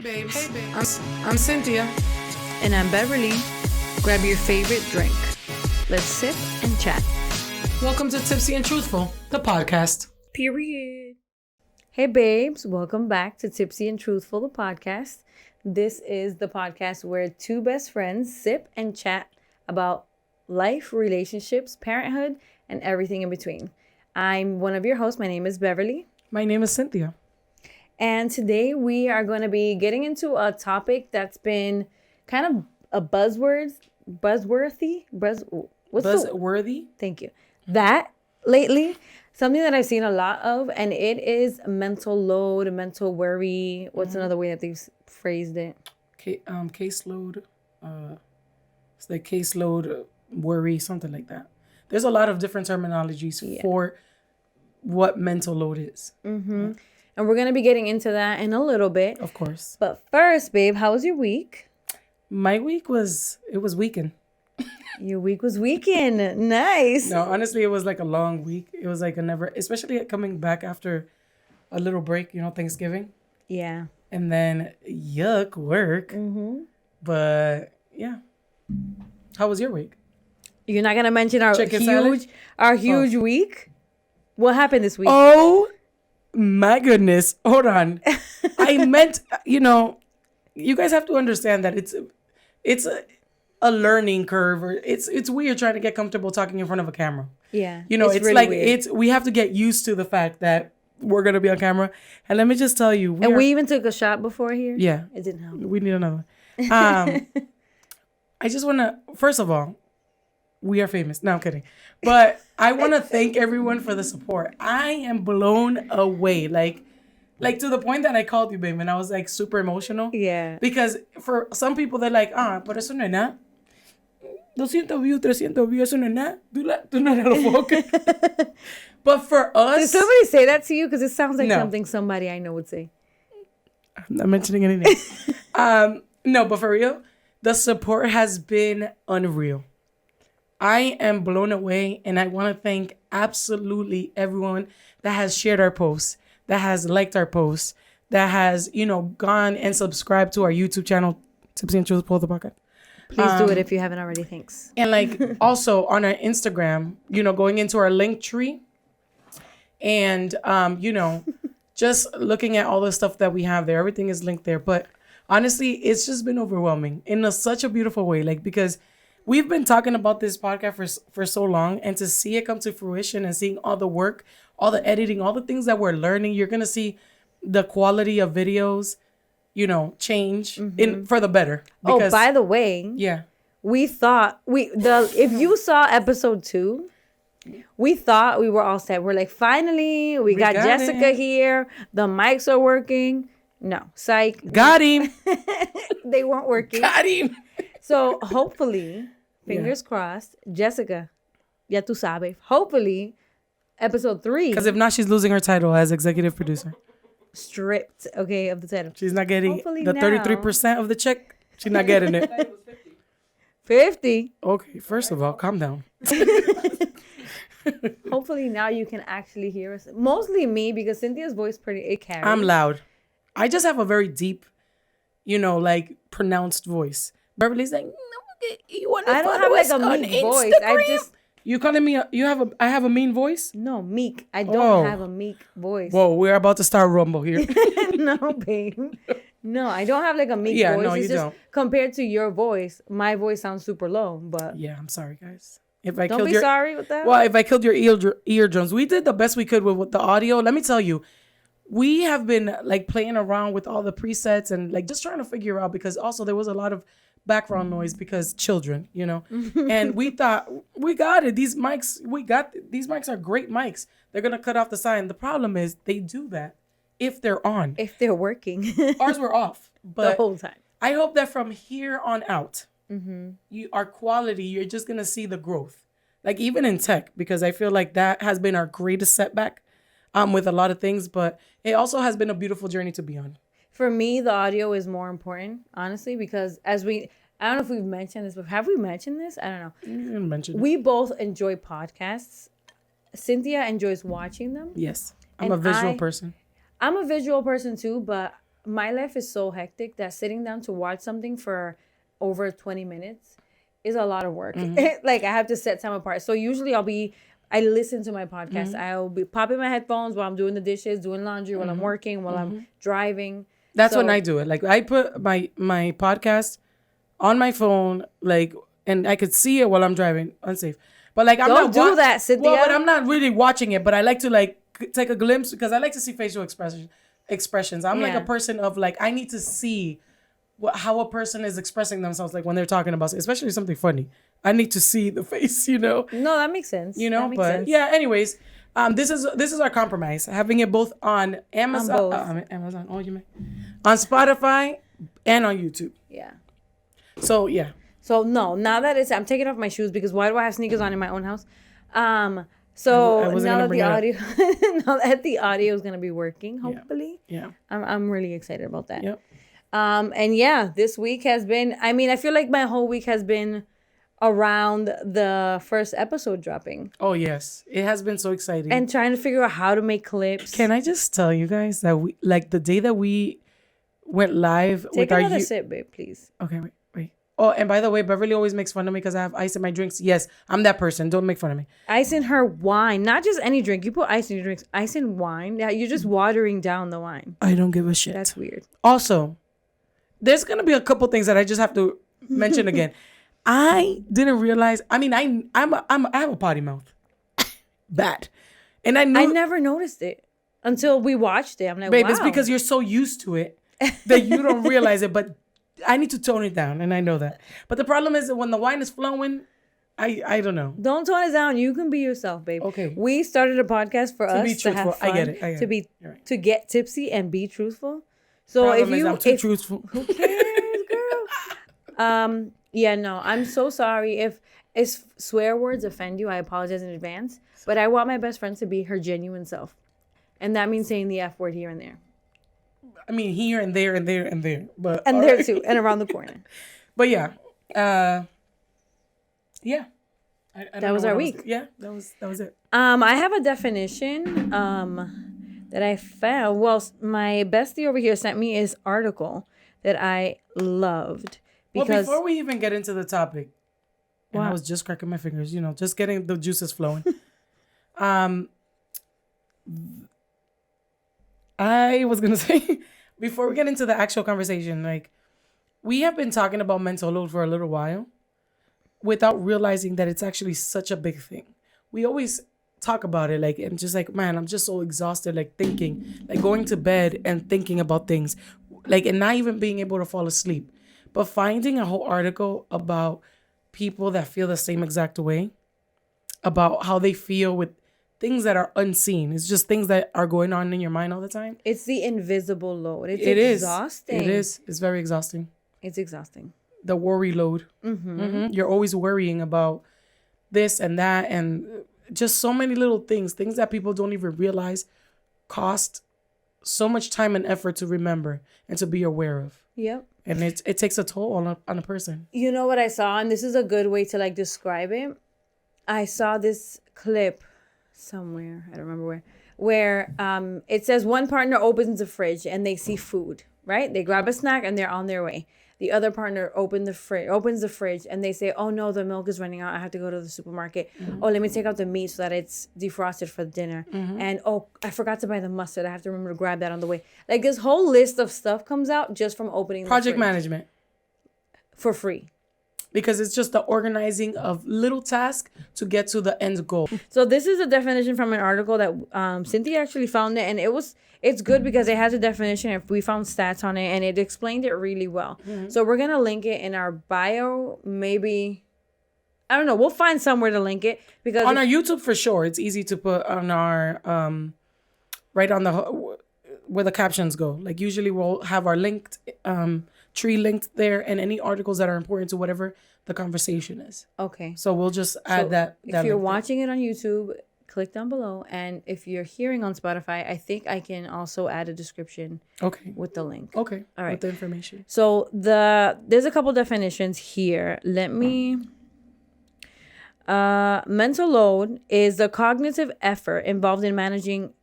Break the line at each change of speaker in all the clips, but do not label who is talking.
babes. I'm Cynthia.
And I'm Beverly. Grab your favorite drink. Let's sip and chat.
Welcome to Tipsy and Truthful, the podcast.
Period. Hey babes, welcome back to Tipsy and Truthful, the podcast. This is the podcast where two best friends sip and chat about life, relationships, parenthood, and everything in between. I'm one of your hosts. My name is Beverly.
My name is Cynthia.
And today we are going to be getting into a topic that's been kind of a buzzworthy. Thank you. That lately, something that I've seen a lot of, and it is mental load, mental worry. What's another way that they've phrased it?
Caseload. It's like caseload, worry, something like that. There's a lot of different terminologies for what mental load is.
Mm-hmm. And we're going to be getting into that in a little bit.
Of course.
But first, babe, how was your week?
My week was weekend.
Your week was weekend. Nice.
No, honestly, it was like a long week. It was like especially coming back after a little break, Thanksgiving.
Yeah.
And then, work.
Mm-hmm.
But, yeah. How was your week?
You're not going to mention our huge week? What happened this week?
Oh, my goodness. Hold on. I meant, you guys have to understand that it's a learning curve, or it's weird trying to get comfortable talking in front of a camera.
Yeah.
It's
really
like
weird.
we have to get used to the fact that we're going to be on camera. And let me just tell you.
We even took a shot before here.
Yeah.
It didn't help.
We need another. I just want to, first of all, we are famous. No, I'm kidding. But I want to thank everyone for the support. I am blown away. Like to the point that I called you, babe, and I was like super emotional.
Yeah.
Because for some people, they're like, pero eso no es nada. 200 views, 300 views, eso no es nada. Tú no eres lo foco. But for us.
Did somebody say that to you? Because it sounds like something somebody I know would say.
I'm not mentioning any names. No, but for real, the support has been unreal. I am blown away, and I want to thank absolutely everyone that has shared our posts, that has liked our posts, that has, gone and subscribed to our YouTube channel, Tipsy and Truthful, the podcast.
Please do it if you haven't already. Thanks.
And also on our Instagram, going into our link tree and, just looking at all the stuff that we have there. Everything is linked there. But honestly, it's just been overwhelming in such a beautiful way. Because we've been talking about this podcast for so long, and to see it come to fruition and seeing all the work, all the editing, all the things that we're learning, you're going to see the quality of videos, change for the better.
Because, by the way, we thought if you saw episode 2, we thought we were all set. We're like, finally, we got Jessica here. The mics are working. No, psych.
Got him.
They weren't working.
Got him.
So hopefully, fingers crossed, Jessica, ya tú sabes, hopefully, episode 3.
Because if not, she's losing her title as executive producer.
Stripped, of the title.
She's not getting the 33% of the check. She's not getting it.
50.
Okay, first of all, calm down.
Hopefully now you can actually hear us. Mostly me, because Cynthia's voice it carries.
I'm loud. I just have a very deep, pronounced voice. Beverly's like, no, you want to
I don't have like a meek voice.
You calling me? I have a mean voice?
No, meek. I don't have a meek voice.
Whoa, we're about to start rumble here.
No, babe. No, I don't have like a meek voice.
No,
it's
you
just
don't.
Compared to your voice, my voice sounds super low. But
yeah, I'm sorry, guys.
Don't be sorry with that.
Well, if I killed your eardrums, we did the best we could with the audio. Let me tell you, we have been playing around with all the presets and just trying to figure out, because also there was a lot of background noise because children, and we thought we got it. These mics are great mics. They're going to cut off the sign. The problem is they do that if they're on.
If they're working.
Ours were off. But
the whole time.
I hope that from here on out, our quality, you're just going to see the growth. Even in tech, because I feel like that has been our greatest setback with a lot of things. But it also has been a beautiful journey to be on.
For me, the audio is more important, honestly, because I don't know if we've mentioned this, but have we mentioned this? I don't know.
You didn't mention it.
We both enjoy podcasts. Cynthia enjoys watching them.
Yes. I'm a visual person.
I'm a visual person too, but my life is so hectic that sitting down to watch something for over 20 minutes is a lot of work. Like I have to set time apart. So usually I listen to my podcast. I'll be popping my headphones while I'm doing the dishes, doing laundry, while I'm working, while I'm driving.
That's when I do it. Like I put my podcast on my phone, like, and I could see it while I'm driving. Unsafe. But like I'm
Don't
not
do that, Cynthia.
Well, but I'm not really watching it. But I like to like take a glimpse because I like to see facial expressions. I'm like a person of like I need to see how a person is expressing themselves, like when they're talking about, especially something funny. I need to see the face,
No, that makes sense.
That makes sense. Yeah. Anyways, this is our compromise, having it both on Amazon, Amazon. Oh, you mean on Spotify and on YouTube.
Yeah.
So yeah.
So no, now that I'm taking off my shoes because why do I have sneakers on in my own house? So now that the audio, now that the audio is gonna be working, hopefully.
Yeah.
I'm really excited about that.
Yep.
And yeah, this week has been. I mean, I feel like my whole week has been around the first episode dropping.
Oh yes, it has been so exciting.
And trying to figure out how to make clips.
Can I just tell you guys that we like the day that we went live
with our sip, babe, please.
Okay, wait. Oh, and by the way, Beverly always makes fun of me because I have ice in my drinks. Yes, I'm that person. Don't make fun of me.
Ice in her wine, not just any drink. You put ice in your drinks. Ice in wine. Yeah, you're just watering down the wine.
I don't give a shit.
That's weird.
Also, there's gonna be a couple things that I just have to mention again. I didn't realize. I mean, I have a potty mouth, bad, and I
never noticed it until we watched it. I'm like,
babe,
wow.
It's because you're so used to it that you don't realize it. But I need to tone it down, and I know that. But the problem is that when the wine is flowing, I don't know.
Don't tone it down. You can be yourself, babe.
Okay.
We started a podcast for us to have fun,
I get it.
To get tipsy and be truthful. So I'm too
truthful.
Who cares, girl? Yeah, no, I'm so sorry if swear words offend you. I apologize in advance. But I want my best friend to be her genuine self, and that means saying the F word here and there.
I mean, here and there and there and there, but
there too, and around the corner.
But yeah, yeah.
That was our week.
Yeah, that was it.
I have a definition that I found. Well, my bestie over here sent me this article that I loved.
Well, before we even get into the topic, and I was just cracking my fingers, just getting the juices flowing. I was gonna say, before we get into the actual conversation, like, we have been talking about mental load for a little while without realizing that it's actually such a big thing. We always talk about it, like, and just like, man, I'm just so exhausted, like thinking, like going to bed and thinking about things, like, and not even being able to fall asleep. But finding a whole article about people that feel the same exact way, about how they feel with things that are unseen. It's just things that are going on in your mind all the time.
It's the invisible load. It's
exhausting. It is. It's very exhausting.
It's exhausting.
The worry load. You're always worrying about this and that and just so many little things that people don't even realize cost so much time and effort to remember and to be aware of.
Yep.
And it takes a toll on a person.
You know what I saw? And this is a good way to like describe it. I saw this clip somewhere, I don't remember where it says one partner opens the fridge and they see food, right? They grab a snack and they're on their way. The other partner opens the fridge and they say, oh no, the milk is running out. I have to go to the supermarket. Oh, let me take out the meat so that it's defrosted for dinner. And oh, I forgot to buy the mustard. I have to remember to grab that on the way. Like this whole list of stuff comes out just from opening the
Project
fridge.
management.
For free.
Because it's just the organizing of little tasks to get to the end goal.
So this is a definition from an article that Cynthia actually found it, and it's good because it has a definition. If we found stats on it, and it explained it really well. So we're gonna link it in our bio. Maybe I don't know. We'll find somewhere to link it because
on our YouTube for sure. It's easy to put on our right on the where the captions go. Like usually we'll have our linked tree linked there and any articles that are important to whatever the conversation is.
Okay.
So we'll just add that.
If you're watching it on YouTube, click down below. And if you're hearing on Spotify, I think I can also add a description with the link.
Okay.
All right.
With the information.
So there's a couple definitions here. Let me... mental load is the cognitive effort involved in managing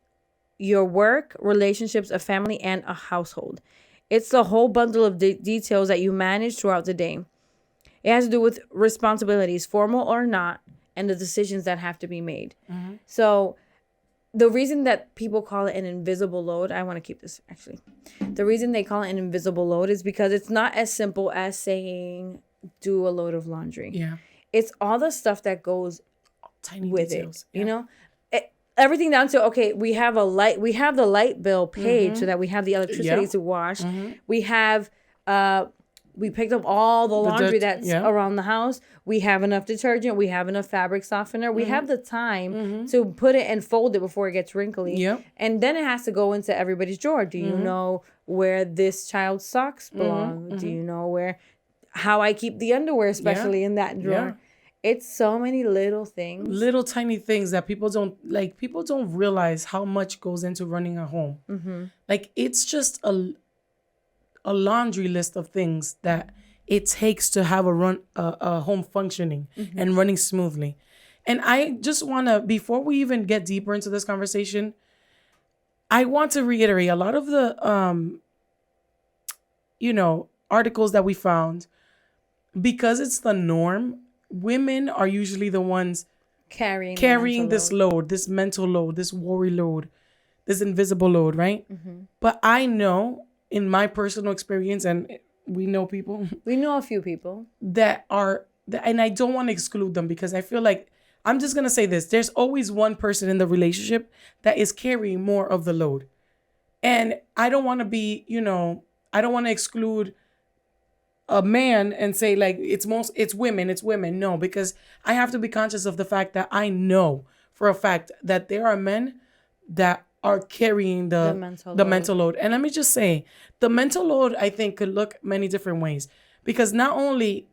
your work, relationships, a family, and a household. It's the whole bundle of details that you manage throughout the day. It has to do with responsibilities, formal or not, and the decisions that have to be made. Mm-hmm. So the reason that people call it an invisible load, I want to keep this actually. The reason they call it an invisible load is because it's not as simple as saying do a load of laundry.
Yeah.
It's all the stuff that goes
tiny
with
details.
it, you know? Everything down to, okay, we have the light bill paid so that we have the electricity to wash. Mm-hmm. We have we picked up all the laundry that's around the house. We have enough detergent. We have enough fabric softener. We have the time to put it and fold it before it gets wrinkly. Yep. And then it has to go into everybody's drawer. Do you know where this child's socks belong? Do you know how I keep the underwear, especially in that drawer? Yeah. It's so many little things.
Little tiny things that people don't realize how much goes into running a home. Mm-hmm. Like, it's just a laundry list of things that it takes to have a home functioning and running smoothly. And I just want to, before we even get deeper into this conversation, I want to reiterate a lot of the, articles that we found, because it's the norm. Women are usually the ones carrying this load, this mental load, this worry load, this invisible load, right? Mm-hmm. But I know in my personal experience, and we know
a few people
that are, and I don't want to exclude them, because I feel like, I'm just going to say this, there's always one person in the relationship that is carrying more of the load. And I don't want to be, I don't want to exclude a man and say like it's women. No, because I have to be conscious of the fact that I know for a fact that there are men that are carrying the mental load. And let me just say, the mental load, I think, could look many different ways, because not only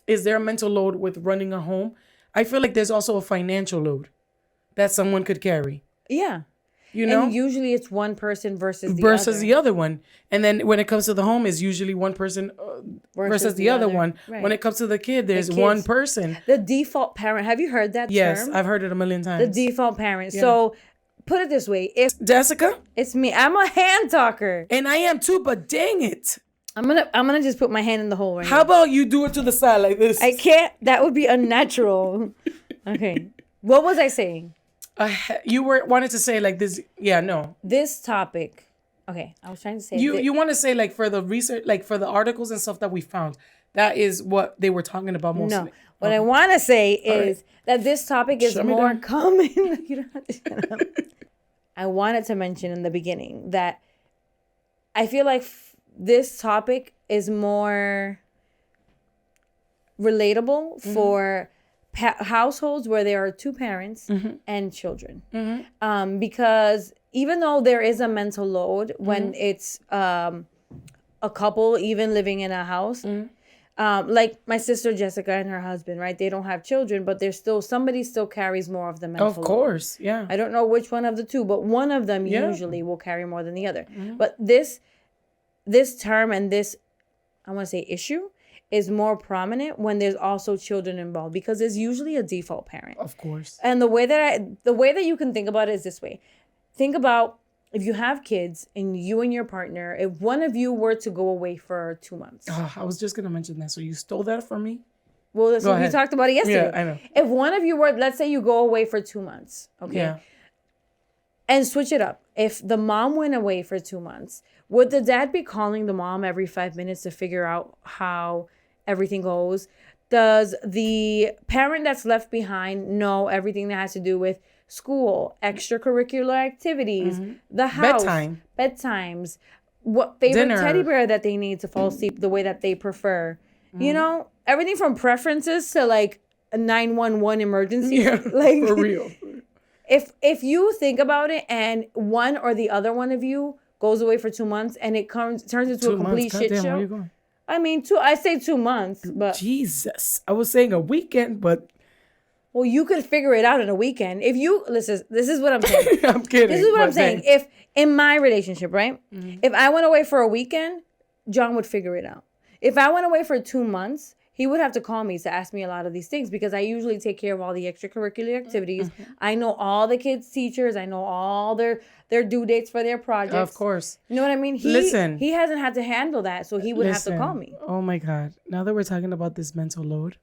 is there a mental load with running a home, I feel like there's also a financial load that someone could carry.
Yeah. And usually it's one person versus the
other one. And then when it comes to the home, it's usually one person versus the other one. Right. When it comes to the kid, there's one person.
The default parent. Have you heard that term?
Yes, I've heard it a million times.
The default parent. Yeah. So put it this way. If
Jessica?
It's me. I'm a hand talker.
And I am too, but dang it.
I'm gonna just put my hand in the hole right now.
How about you do it to the side like this?
I can't. That would be unnatural. Okay. What was I saying?
You wanted to say like this. Yeah, no.
This topic. Okay, I was trying to say.
You want to say like for the research, like for the articles and stuff that we found. That is what they were talking about mostly.
No, what I want to say is that this topic is more common. You don't have to shut up. I wanted to mention in the beginning that I feel like this topic is more relatable for households where there are two parents and children. Mm-hmm. Because even though there is a mental load when it's a couple even living in a house, like my sister Jessica and her husband, right? They don't have children, but somebody still carries more of the mental load.
Of course, yeah.
I don't know which one of the two, but one of them usually will carry more than the other. Mm-hmm. But this term and this, I want to say, issue is more prominent when there's also children involved, because there's usually a default parent.
Of course.
And the way that you can think about it is this way. Think about if you have kids and you and your partner, if one of you were to go away for 2 months.
Oh, I was just going to mention that. So you stole that from me?
Well, that's what we talked about it yesterday.
Yeah, I know.
If one of you were, let's say you go away for 2 months, okay? Yeah. And switch it up. If the mom went away for 2 months, would the dad be calling the mom every 5 minutes to figure out how everything goes? Does the parent that's left behind know everything that has to do with school, extracurricular activities, the house, bedtimes, what favorite dinner, teddy bear that they need to fall asleep the way that they prefer? You know, everything from preferences to like a 911 emergency.
Yeah,
like
for real.
If you think about it, and one or the other one of you goes away for 2 months and it turns into a complete shit show. Where you going? I mean, I say 2 months, but
Jesus, I was saying a weekend, but
well, you could figure it out in a weekend. If you listen, this is what I'm saying.
I'm kidding.
This is what I'm saying. If in my relationship, right? Mm-hmm. If I went away for a weekend, John would figure it out. If I went away for 2 months, he would have to call me to ask me a lot of these things because I usually take care of all the extracurricular activities. I know all the kids' teachers. I know all their due dates for their projects.
Of course.
You know what I mean? He hasn't had to handle that, so he would have to call me.
Oh my God. Now that we're talking about this mental load,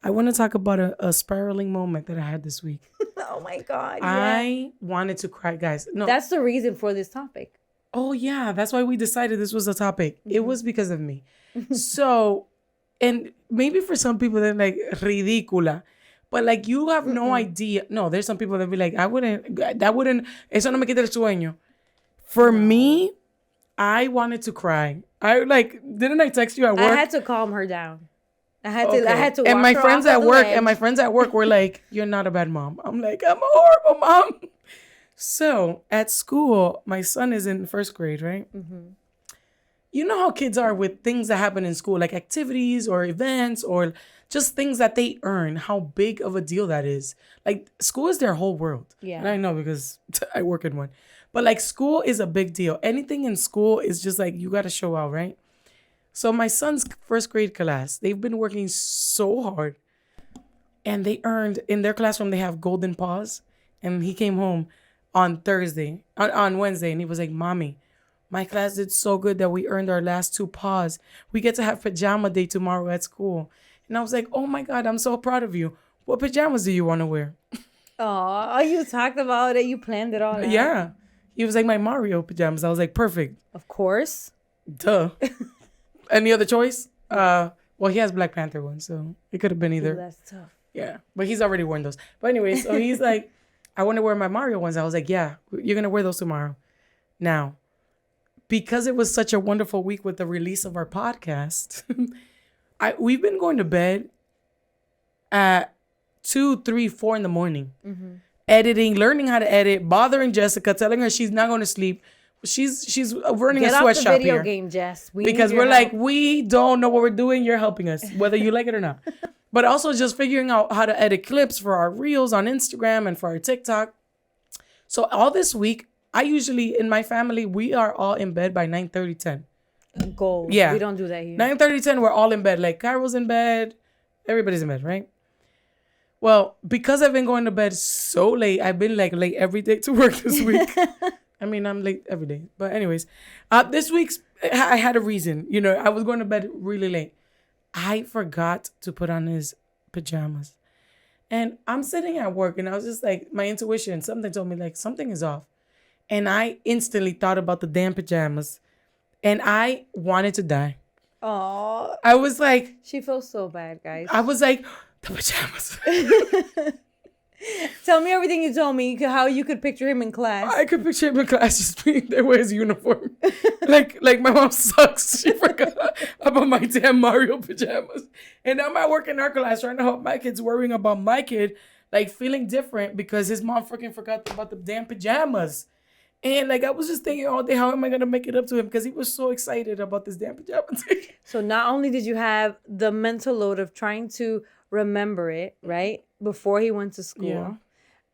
I want to talk about a spiraling moment that I had this week.
Oh my God.
I wanted to cry, guys. No.
That's the reason for this topic.
Oh yeah, that's why we decided this was a topic. It was because of me. So, and maybe for some people they're like ridícula, but like you have no idea. No, there's some people that be like, eso no me quita el sueño. For me, I wanted to cry. Didn't I text you at work?
I had to calm her down. I had to.
And my friends at work, were like, "You're not a bad mom." I'm like, "I'm a horrible mom." So at school, my son is in first grade, right? Mm-hmm. You know how kids are with things that happen in school, like activities or events or just things that they earn, how big of a deal that is. Like school is their whole world. Yeah. And I know because I work in one. But like school is a big deal. Anything in school is just like, you got to show out, right? So my son's first grade class, they've been working so hard. And they earned, in their classroom, they have golden paws. And he came home on Wednesday, and he was like, "Mommy, my class did so good that we earned our last 2 paws. We get to have pajama day tomorrow at school." And I was like, "Oh my God, I'm so proud of you. What pajamas do you want to wear?"
Oh, you talked about it. You planned it all out.
Yeah. He was like, "My Mario pajamas." I was like, "Perfect."
Of course.
Duh. Any other choice? Well, he has Black Panther ones, so it could have been either.
Ooh, that's tough.
Yeah, but he's already worn those. But anyway, so he's like, "I want to wear my Mario ones." I was like, "Yeah, you're going to wear those tomorrow." Now, because it was such a wonderful week with the release of our podcast, we've been going to bed at 2, 3, 4 in the morning, editing, learning how to edit, bothering Jessica, telling her she's not going to sleep. She's running a sweatshop here. Get off the video
game, Jess.
Because we're like, we don't know what we're doing. You're helping us, whether you like it or not. But also just figuring out how to edit clips for our reels on Instagram and for our TikTok. So all this week, I usually, in my family, we are all in bed by 9:30, 10.
Goal.
Yeah.
We don't do that here.
9:30, 10, we're all in bed. Like, Cairo's in bed. Everybody's in bed, right? Well, because I've been going to bed so late, I've been like late every day to work this week. I mean, I'm late every day. But anyways, this week's, I had a reason. You know, I was going to bed really late. I forgot to put on his pajamas. And I'm sitting at work and I was just like, my intuition, something told me like something is off. And I instantly thought about the damn pajamas. And I wanted to die.
Aww.
I was like.
She feels so bad, guys.
I was like, the pajamas.
Tell me everything you told me, how you could picture him in class.
I could picture him in class just being there with his uniform. like my mom sucks. She forgot about my damn Mario pajamas. And I'm at work in our class trying to help my kids, worrying about my kid, like feeling different because his mom freaking forgot about the damn pajamas. And like I was just thinking all day, how am I going to make it up to him? Because he was so excited about this damn pajamas.
So not only did you have the mental load of trying to remember it, right? Before he went to school,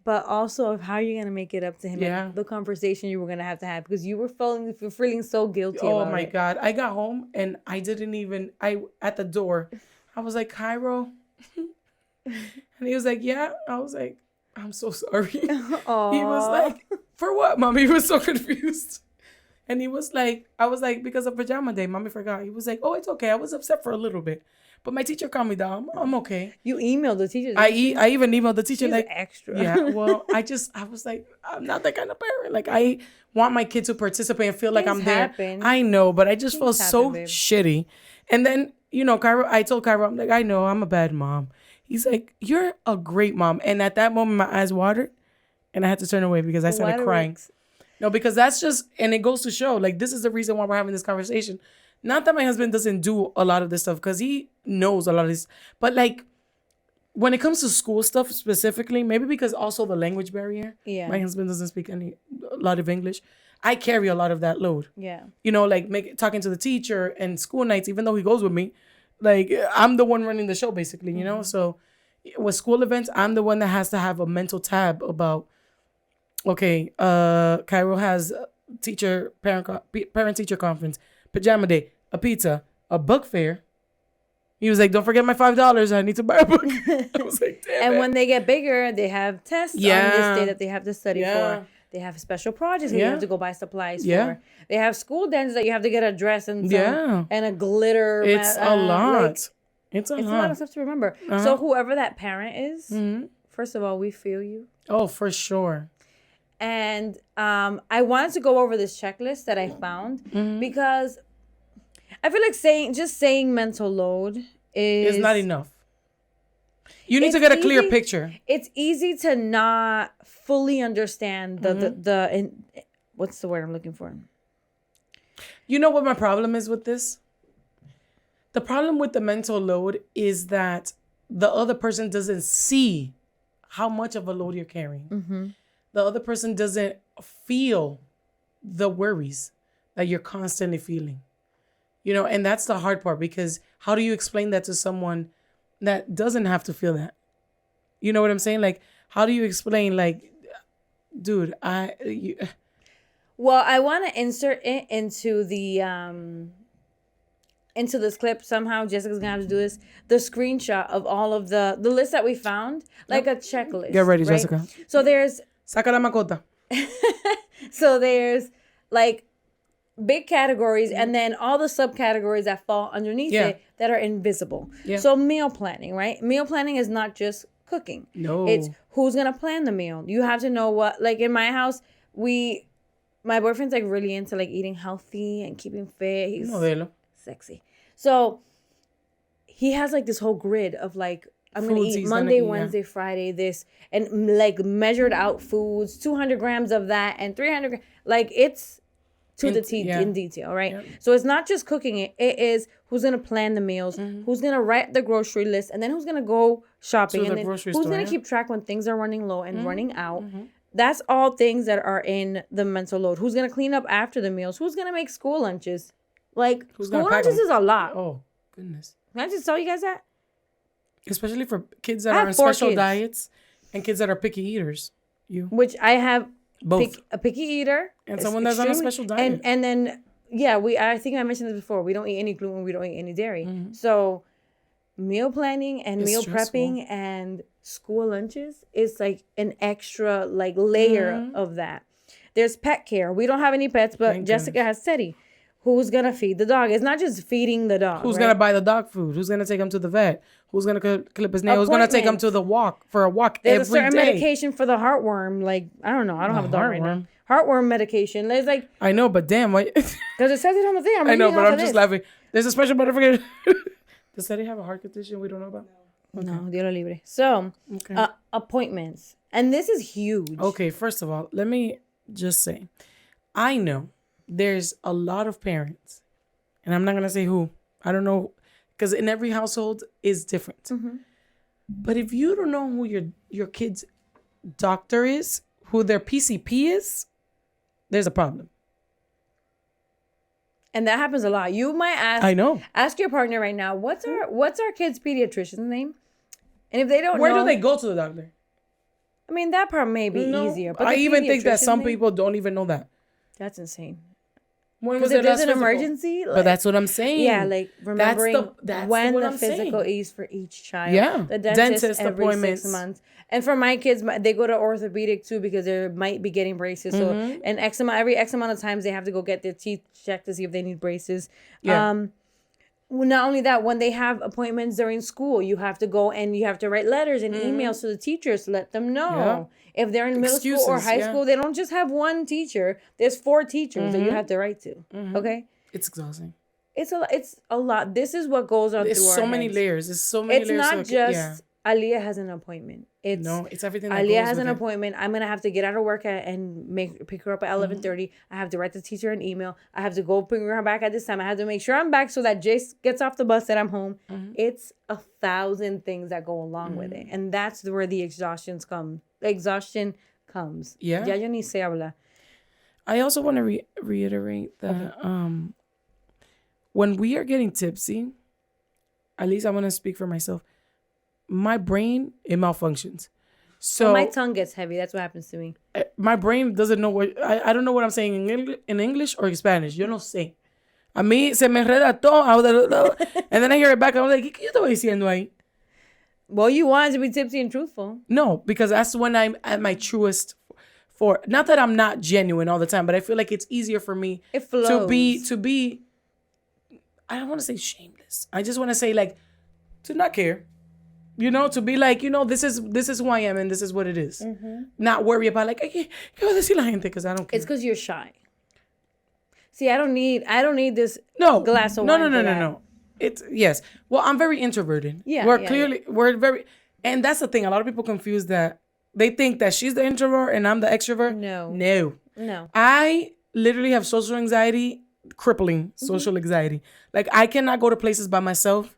but also of how you're going to make it up to him and the conversation you were going to have because you were feeling so guilty about it.
Oh my God. I got home and I didn't even, at the door, I was like, "Cairo." And he was like, "Yeah." I was like, "I'm so sorry." Aww. He was like, "For what, Mommy?" He was so confused. And he was like, I was like, "Because of pajama day, Mommy forgot." He was like, "Oh, it's okay. I was upset for a little bit. But my teacher calmed me down. I'm okay."
You emailed the teacher.
I even emailed the teacher.
She's
like
extra.
Yeah. Well, I was like, I'm not that kind of parent. Like I want my kid to participate and feel like I'm there. I know, but I just felt so shitty. And then, you know, I told Cairo, I'm like, "I know, I'm a bad mom." He's like, "You're a great mom." And at that moment, my eyes watered and I had to turn away because I started crying. No, because that's just, and it goes to show, like, this is the reason why we're having this conversation. Not that my husband doesn't do a lot of this stuff, because he knows a lot of this. But, like, when it comes to school stuff specifically, maybe because also the language barrier. Yeah. My husband doesn't speak a lot of English. I carry a lot of that load. Yeah. You know, like, talking to the teacher and school nights, even though he goes with me, like, I'm the one running the show, basically, you know? So, with school events, I'm the one that has to have a mental tab about, okay, Cairo has parent-teacher conference, pajama day, a pizza, a book fair, He was like, don't forget my $5. I need to buy a book. I was like, damn
And
it.
when they get bigger, they have tests on this day that they have to study for. They have special projects that you have to go buy supplies for. They have school dances that you have to get a dress and and a glitter.
It's a lot.
Like,
it's a
lot of stuff to remember. So whoever that parent is, first of all, we feel you.
Oh, for sure.
And I wanted to go over this checklist that I found because I feel like saying mental load is
not enough. You need to get a clear picture.
It's easy to not fully understand what's the word I'm looking for?
You know what my problem is with this? The problem with the mental load is that the other person doesn't see how much of a load you're carrying. The other person doesn't feel the worries that you're constantly feeling. You know, and that's the hard part, because how do you explain that to someone that doesn't have to feel that? You know what I'm saying? Like, how do you explain, like, dude,
Well, I want to insert it into this clip somehow. Jessica's gonna have to do this. The screenshot of all of the list that we found, like a checklist.
Get ready,
right?
Jessica.
So there's
Saca la macota.
So there's like big categories and then all the subcategories that fall underneath it that are invisible. So meal planning, right? Meal planning is not just cooking.
No.
It's who's going to plan the meal. You have to know what, like in my house, my boyfriend's like really into like eating healthy and keeping fit. He's sexy. So he has like this whole grid of like, I'm going to eat Monday, Wednesday, Friday, this, and like measured out foods, 200 grams of that and 300 grams. Like it's to the T in detail, right? Yep. So it's not just cooking it. It is who's going to plan the meals, who's going to write the grocery list, and then who's going to go shopping, and then who's going to keep track when things are running low and running out. That's all things that are in the mental load. Who's going to clean up after the meals? Who's going to make school lunches? Like, school lunches is a lot.
Oh, goodness.
Can I just tell you guys that?
Especially for kids that are on special diets and kids that are picky eaters.
Which I have
both.
A picky eater.
And someone that's on a special diet.
And then, I think I mentioned this before. We don't eat any gluten. We don't eat any dairy. So meal planning and meal prepping and school lunches is like an extra like layer of that. There's pet care. We don't have any pets, but Jessica has Teddy. Who's going to feed the dog? It's not just feeding the dog.
Who's going to buy the dog food? Who's going to take him to the vet? Who's going to clip his nail? Who's going to take him to the walk for a walk every day?
There's a certain medication for the heartworm. Like, I don't know. I don't have a dog right now. Heartworm medication. There's like...
I know, but damn. Because
it says it on the thing.
I know, but I'm just laughing. There's a special modification. Does Teddy have a heart condition we don't know about?
No, Dios lo libre. So, appointments. And this is huge.
Okay, first of all, let me just say, I know there's a lot of parents, and I'm not going to say who. I don't know, because in every household is different. But if you don't know who your kid's doctor is, who their PCP is, there's a problem.
And that happens a lot. You might ask your partner right now, what's our kid's pediatrician's name? And if they don't know,
where do they go to the doctor?
I mean, that part may be easier. But
I even think that some people don't even know that.
That's insane.
Because
if there's an emergency,
but that's what I'm saying.
Yeah, like remembering
that's
when the
I'm
physical
saying.
is for each child.
Yeah,
the dentist every
appointments.
6 months. And for my kids, they go to orthopedic too because they might be getting braces. So and every X amount of times they have to go get their teeth checked to see if they need braces. Yeah. Not only that, when they have appointments during school, you have to go and you have to write letters and emails to the teachers to let them know. If they're in middle school or high school, they don't just have one teacher. There's 4 teachers that you have to write to. Okay?
It's exhausting.
It's a lot. This is what goes on through our
so many
heads.
layers. There's so many layers.
It's not just Aaliyah has an appointment.
It's everything that
Aaliyah
goes
has
with
an
it.
appointment. I'm gonna have to get out of work and pick her up at 11:30. I have to write the teacher an email. I have to go bring her back at this time. I have to make sure I'm back so that Jace gets off the bus that I'm home. It's 1,000 things that go along with it, and that's where the exhaustion comes.
Yeah.
Ya yo ni sé hablar.
I also want to reiterate that when we are getting tipsy, at least I'm gonna speak for myself. My brain, it malfunctions. So
my tongue gets heavy. That's what happens to me.
My brain doesn't know what I don't know what I'm saying in English or in Spanish. Yo no sé. A mí se me enreda todo. And then I hear it back. I'm like, ¿qué yo estaba diciendo ahí?
Well, you wanted to be tipsy and truthful.
No, because that's when I'm at my truest. Not that I'm not genuine all the time, but I feel like it's easier for me
It flows.
to be. I don't want to say shameless. I just want to say like to not care. To be like, this is who I am and this is what it is. Not worry about like, ¿qué va a decir la gente? Because I don't care.
It's because you're shy. See, I don't need this glass of wine.
No. It's yes. Well, I'm very introverted.
Yeah.
We're very, and that's the thing. A lot of people confuse that. They think that she's the introvert and I'm the extrovert.
No.
I literally have social anxiety, crippling social anxiety. Like I cannot go to places by myself.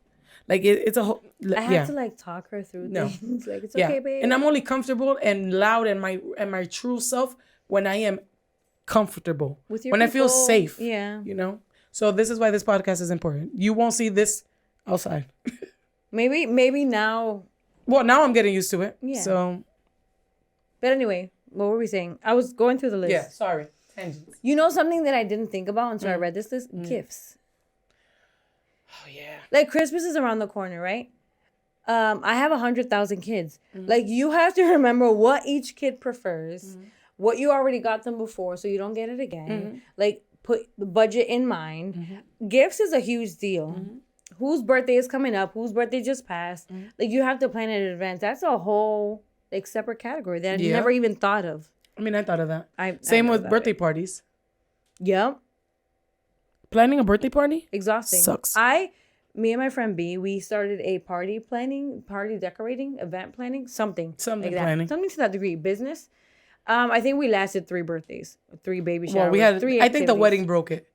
Like it's a whole.
I have to like talk her through things. Like it's okay, babe.
And I'm only comfortable and loud and my true self when I am comfortable.
With your
when
people,
I feel safe.
Yeah.
So this is why this podcast is important. You won't see this outside.
Maybe now.
Well, now I'm getting used to it.
Yeah.
So.
But anyway, what were we saying? I was going through the list.
Yeah. Sorry. Tangents.
Something that I didn't think about until I read this list? Gifts.
Oh yeah.
Like Christmas is around the corner, right? I have 100,000 kids. Like you have to remember what each kid prefers, what you already got them before, so you don't get it again. Like put the budget in mind. Gifts is a huge deal. Whose birthday is coming up? Whose birthday just passed? Like you have to plan in advance. That's a whole like separate category that I never even thought of.
I mean, I thought of that. Same with birthday parties.
Yep.
Planning a birthday party?
Exhausting.
Sucks.
Me and my friend B, we started a party decorating, event planning, something like
planning.
That. Something to that degree. Business. I think we lasted 3 birthdays, 3 baby showers.
Well, we had
3
I think the wedding broke it.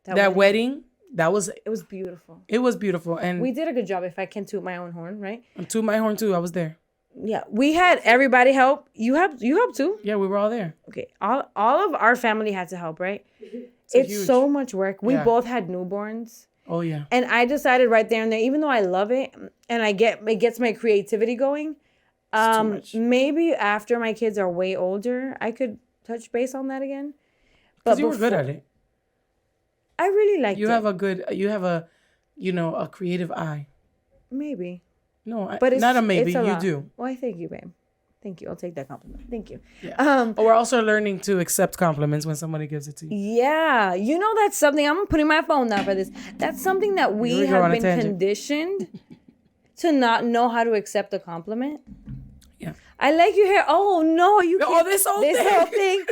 That wedding,
it was beautiful.
It was beautiful. And
we did a good job, if I can toot my own horn, right?
And toot my horn too. I was there.
Yeah. We had everybody help. You helped too?
Yeah, we were all there.
Okay. All of our family had to help, right? It's so much work. We both had newborns.
Oh yeah.
And I decided right there and there, even though I love it and it gets my creativity going, maybe after my kids are way older, I could touch base on that again.
But you were good at it.
I really liked it.
You have a creative eye.
Maybe.
No, but it's not a maybe. You do.
Well, thank you, babe. Thank you. I'll take that compliment. Thank you.
Yeah. But we're also learning to accept compliments when somebody gives it to you.
Yeah. That's something. I'm putting my phone down for this. That's something that we have been conditioned to not know how to accept a compliment.
Yeah.
I like your hair. Oh, no.
This whole thing.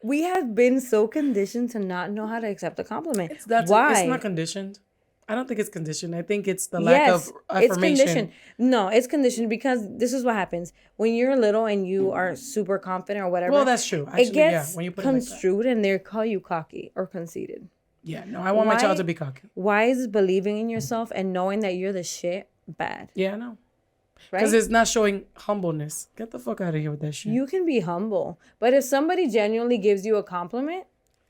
We have been so conditioned to not know how to accept a compliment.
Why? It's not conditioned. I don't think it's conditioned. I think it's the lack of affirmation. It's
conditioned. No, it's conditioned because this is what happens. When you're little and you are super confident or whatever.
Well, that's true. Actually,
it gets
when you put
construed and they call you cocky or conceited.
Yeah, no, I want my child to be cocky.
Why is believing in yourself and knowing that you're the shit bad?
Yeah, I know. Because it's not showing humbleness. Get the fuck out of here with that shit.
You can be humble. But if somebody genuinely gives you a compliment,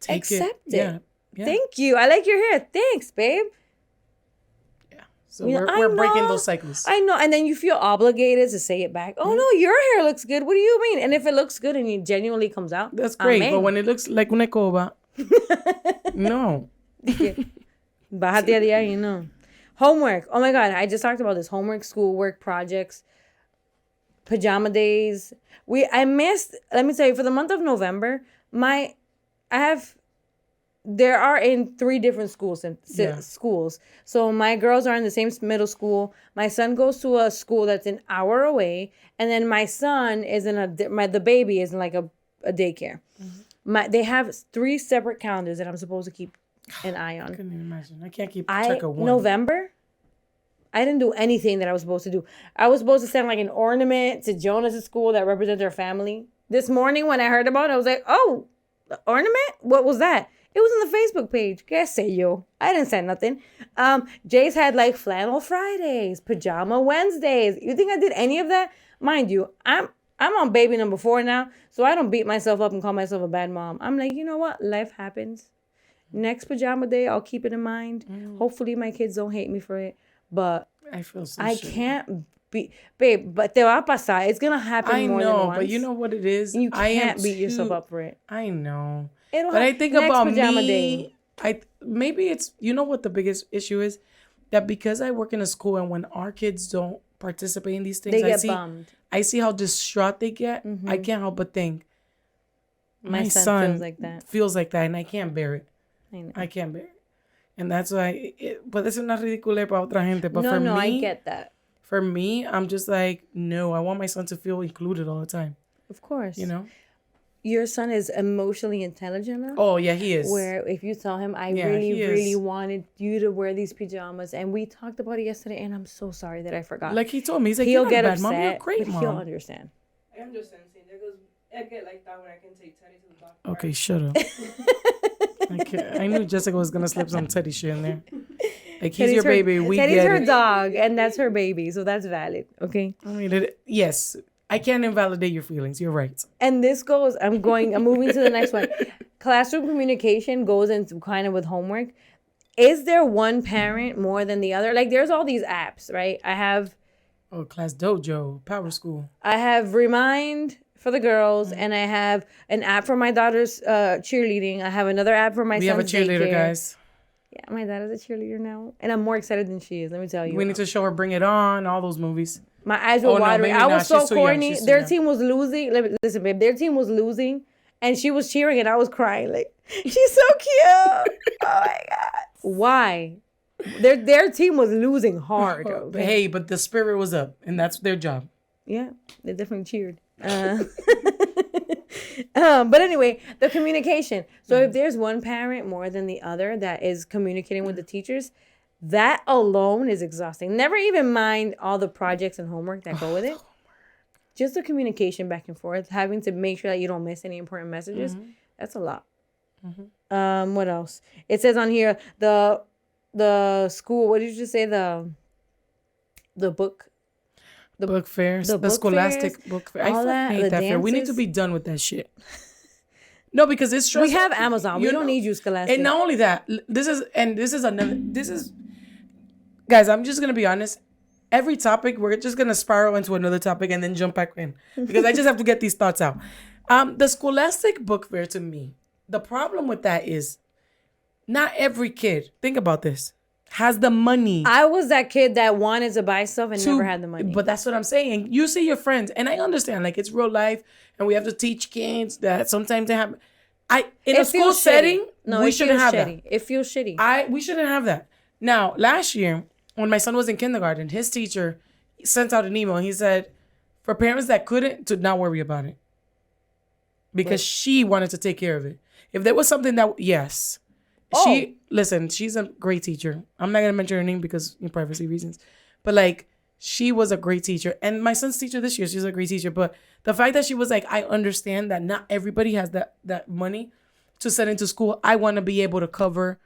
accept it. Yeah. Thank you. I like your hair. Thanks, babe.
So we're breaking those cycles.
I know. And then you feel obligated to say it back. Oh, no, your hair looks good. What do you mean? And if it looks good and it genuinely comes out,
that's great. But when it looks like una escoba, no.
Bájate a día, Homework. Oh, my God. I just talked about this. Homework, schoolwork, projects, pajama days. Let me tell you, for the month of November, there are in 3 different schools. So my girls are in the same middle school. My son goes to a school that's an hour away. And then my son is the baby is in like a daycare. They have 3 separate calendars that I'm supposed to keep an eye on.
I couldn't even imagine. I can't keep track of one.
November, I didn't do anything that I was supposed to do. I was supposed to send like an ornament to Jonas' school that represents their family. This morning when I heard about it, I was like, oh, the ornament? What was that? It was on the Facebook page. ¿Qué sé yo? I didn't say nothing. Jay's had like flannel Fridays, pajama Wednesdays. You think I did any of that? Mind you, I'm on baby number 4 now, so I don't beat myself up and call myself a bad mom. I'm like, you know what? Life happens. Next pajama day, I'll keep it in mind. Hopefully my kids don't hate me for it. But I can't be, babe, but te va a pasar. It's going to happen more than once.
But you know what it is?
You can't beat yourself up for it.
I know. But I think about me Maybe it's, you know what the biggest issue is? That because I work in a school and when our kids don't participate in these things,
They get bummed.
I see how distraught they get. I can't help but think,
My son
feels like that and I can't bear it.
I know.
I can't bear it. And that's why, puede ser una ridícula para otra gente, but for me,
I get that.
For me, I'm just like, no, I want my son to feel included all the time.
Of course.
You know?
Your son is emotionally intelligent enough.
Oh, yeah, he is.
Where if you tell him, I really wanted you to wear these pajamas, and we talked about it yesterday, and I'm so sorry that I forgot.
Like he told me, he's like,
he'll
you're
get
not bad,
upset,
mom. You're a great
but
mom.
he'll understand.
I understand. See, there goes, I get like that when I can take Teddy to the doctor.
Okay, shut up. I knew Jessica was going to slip some Teddy shit in there. Like, he's your baby.
Teddy's her dog, and that's her baby, so that's valid, okay?
I mean, yes. I can't invalidate your feelings. You're right.
And this goes, I'm moving to the next one. Classroom communication goes into kind of with homework. Is there one parent more than the other? Like, there's all these apps, right? I have...
Oh, Class Dojo, Power School.
I have Remind for the girls, and I have an app for my daughter's cheerleading. I have another app for my son's
We have a cheerleader,
daycare.
guys.
Yeah, my dad is a cheerleader now. And I'm more excited than she is, let me tell you.
We need to show her Bring It On, all those movies.
My eyes were watering. I was so corny.
She's too
Their
young.
team was losing. Listen, babe. Their team was losing, and she was cheering, and I was crying. Like, she's so cute. Oh my god. Why? Their team was losing hard. Okay?
Hey, but the spirit was up, and that's their job.
Yeah, they definitely cheered. But anyway, the communication. So if there's one parent more than the other that is communicating with the teachers, that alone is exhausting. Never even mind all the projects and homework that go with it. Just the communication back and forth, having to make sure that you don't miss any important messages. That's a lot. What else? It says on here the school. What did you just say? The book.
The book fairs, the scholastic book fair. I fucking hate that fair. We need to be done with that shit. No, because it's stressful.
We have Amazon. We don't need you, Scholastic.
And not only that, guys, I'm just gonna be honest. Every topic, we're just gonna spiral into another topic and then jump back in because I just have to get these thoughts out. The Scholastic Book Fair, to me, the problem with that is not every kid. Think about this. Has the money.
I was that kid that wanted to buy stuff and never had the money.
But that's what I'm saying. You see your friends, and I understand, like, it's real life, and we have to teach kids that sometimes they have. In a school setting, we shouldn't have that.
It feels shitty.
We shouldn't have that. Now, last year, when my son was in kindergarten, his teacher sent out an email, and he said, for parents that couldn't, to not worry about it, because she wanted to take care of it. If there was something that, yes. She's a great teacher. I'm not going to mention her name because of privacy reasons. But like, she was a great teacher. And my son's teacher this year, she's a great teacher. But the fact that she was like, I understand that not everybody has that money to send into school. I want to be able to cover,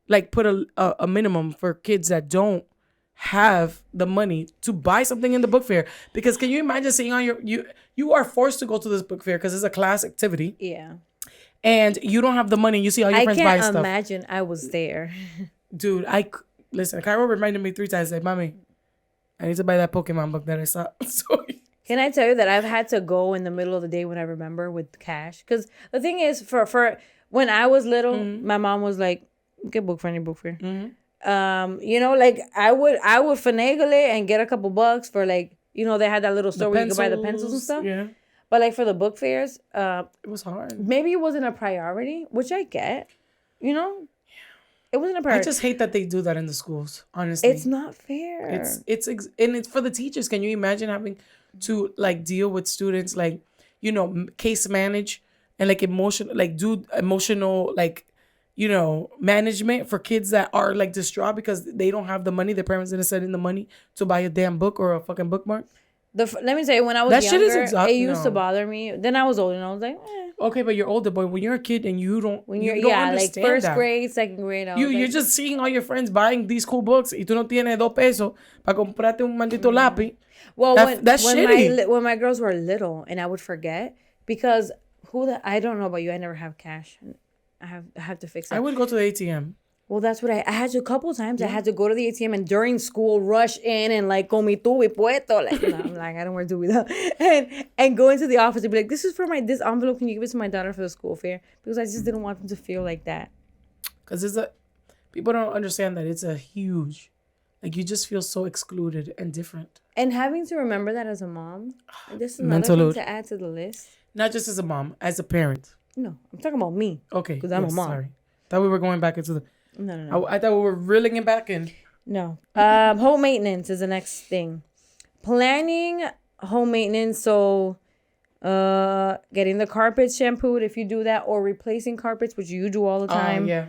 like put a minimum for kids that don't have the money to buy something in the book fair. Because can you imagine seeing on you are forced to go to this book fair because it's a class activity.
Yeah. And
you don't have the money. You see all your friends buy stuff.
I can't imagine I was there.
Dude, listen, Cairo reminded me 3 times, like, Mommy, I need to buy that Pokemon book that I saw. So,
can I tell you that I've had to go in the middle of the day when I remember with cash? Because the thing is, for when I was little, my mom was like, get book for any book fair. Like I would finagle it and get a couple bucks for like, they had that little store where you could buy the pencils and stuff.
Yeah.
But like for the book fairs,
it was hard.
Maybe it wasn't a priority, which I get. It wasn't a priority.
I just hate that they do that in the schools. Honestly,
it's not fair.
It's for the teachers. Can you imagine having to like deal with students like case manage and like emotional like management for kids that are like distraught because they don't have the money. Their parents didn't send in the money to buy a damn book or a fucking bookmark.
Let me tell you, when I was younger, it used to bother me. Then I was older and I was like,
Okay, but you're older, boy. When you're a kid and you don't understand
like first grade, second grade.
You're just seeing all your friends buying these cool books y tú no tienes 2 pesos para comprarte un maldito lápiz.
Well,
that's shitty.
When my girls were little and I would forget because I don't know about you. I never have cash. I have to fix it.
I would go to the ATM.
Well, that's what I had to a couple times. Yeah. I had to go to the ATM and during school rush in and like con mi tubo y puesto. Like, I'm like, I don't wear tubo though. And go into the office and be like, this is for this envelope. Can you give it to my daughter for the school fair? Because I just didn't want them to feel like that.
Because people don't understand that it's a huge, like you just feel so excluded and different.
And having to remember that as a mom, this is another
Mental
thing
load.
to add to the list.
Not just as a mom, as a parent.
No, I'm talking about me.
Okay.
Because I'm a mom.
Sorry. Thought we were going back into the...
No.
I thought we were reeling it back in.
No. Home maintenance is the next thing. Planning home maintenance. So getting the carpets shampooed if you do that, or replacing carpets, which you do all the time.
Yeah.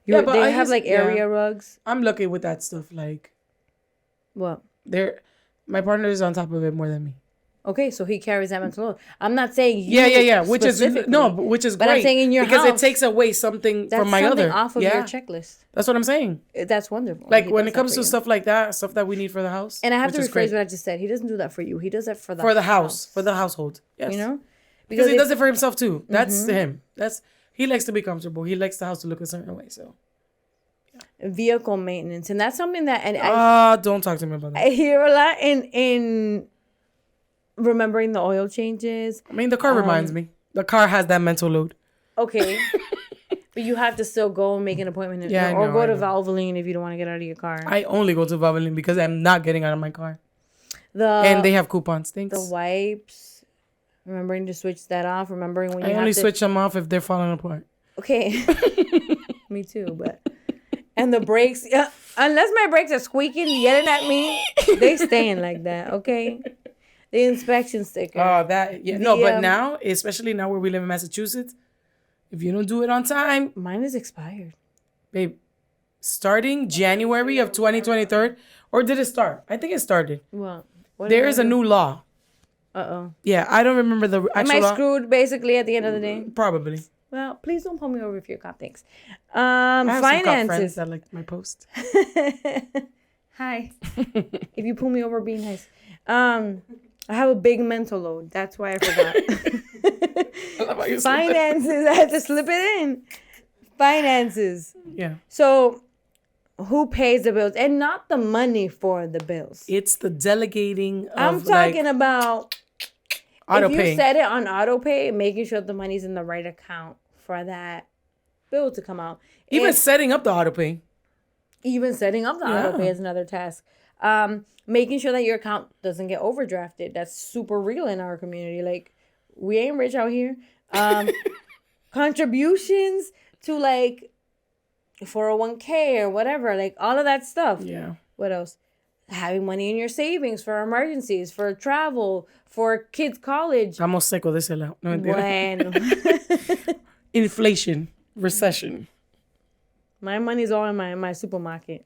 But
I
they have like area rugs.
I'm lucky with that stuff. Like,
What?
my partner is on top of it more than me.
Okay, so he carries that mental load. I'm not saying you.
Yeah. Which is great.
But I'm saying in your
because
house,
it takes away something
that's
from my
something
other.
off of your checklist.
That's what I'm saying.
That's wonderful.
Like
He
when
does
it comes
that
to
for you.
stuff like that, stuff that we need for the house.
And I have to
which is
rephrase
great.
what I just said. He doesn't do that for you. He does that for the
house, for the household. Yes.
You know,
because he does it for himself too. That's him. He likes to be comfortable. He likes the house to look a certain way. So.
Vehicle maintenance, and that's something that I
don't talk to me about that.
I hear a lot in remembering the oil changes.
I mean, the car reminds me. The car has that mental load.
Okay. But you have to still go and make an appointment or go to Valvoline if you don't want to get out of your car.
I only go to Valvoline because I'm not getting out of my car. And they have coupons. Thanks.
The wipes. Remembering to switch that off. Remembering when you
I only switch them off if they're falling apart.
Okay. Me too, but... And the brakes, unless my brakes are squeaking, yelling at me, they staying like that, okay? The inspection sticker.
Oh, that, yeah. But now, especially now where we live in Massachusetts, if you don't do it on time.
Mine is expired.
Babe, starting January of 2023, or did it start? I think it started.
What
There is a new law.
Uh-oh.
Yeah, I don't remember the actual
Am I
law.
screwed, basically, at the end of the day?
Probably.
Well, please don't pull me over if you're a cop. Thanks.
I have
Finances.
some cop friends that like my post.
Hi. If you pull me over, be nice. I have a big mental load. That's why I forgot.
I love how you
Finances. I had to slip it in. Finances.
Yeah.
So, who pays the bills? And not the money for the bills.
It's the delegating of
I'm talking about...
auto
if you
pay.
set it on auto pay, making sure the money's in the right account for that bill to come out.
Even setting up the auto pay.
Even setting up the auto pay is another task. Making sure that your account doesn't get overdrafted. That's super real in our community. Like, we ain't rich out here. Contributions to like 401k or whatever. Like all of that stuff.
Yeah.
What else? Having money in your savings for emergencies, for travel, for kids' college.
Estamos seco de ese lado. No,
Bueno.
Inflation. Recession.
My money's all in my supermarket.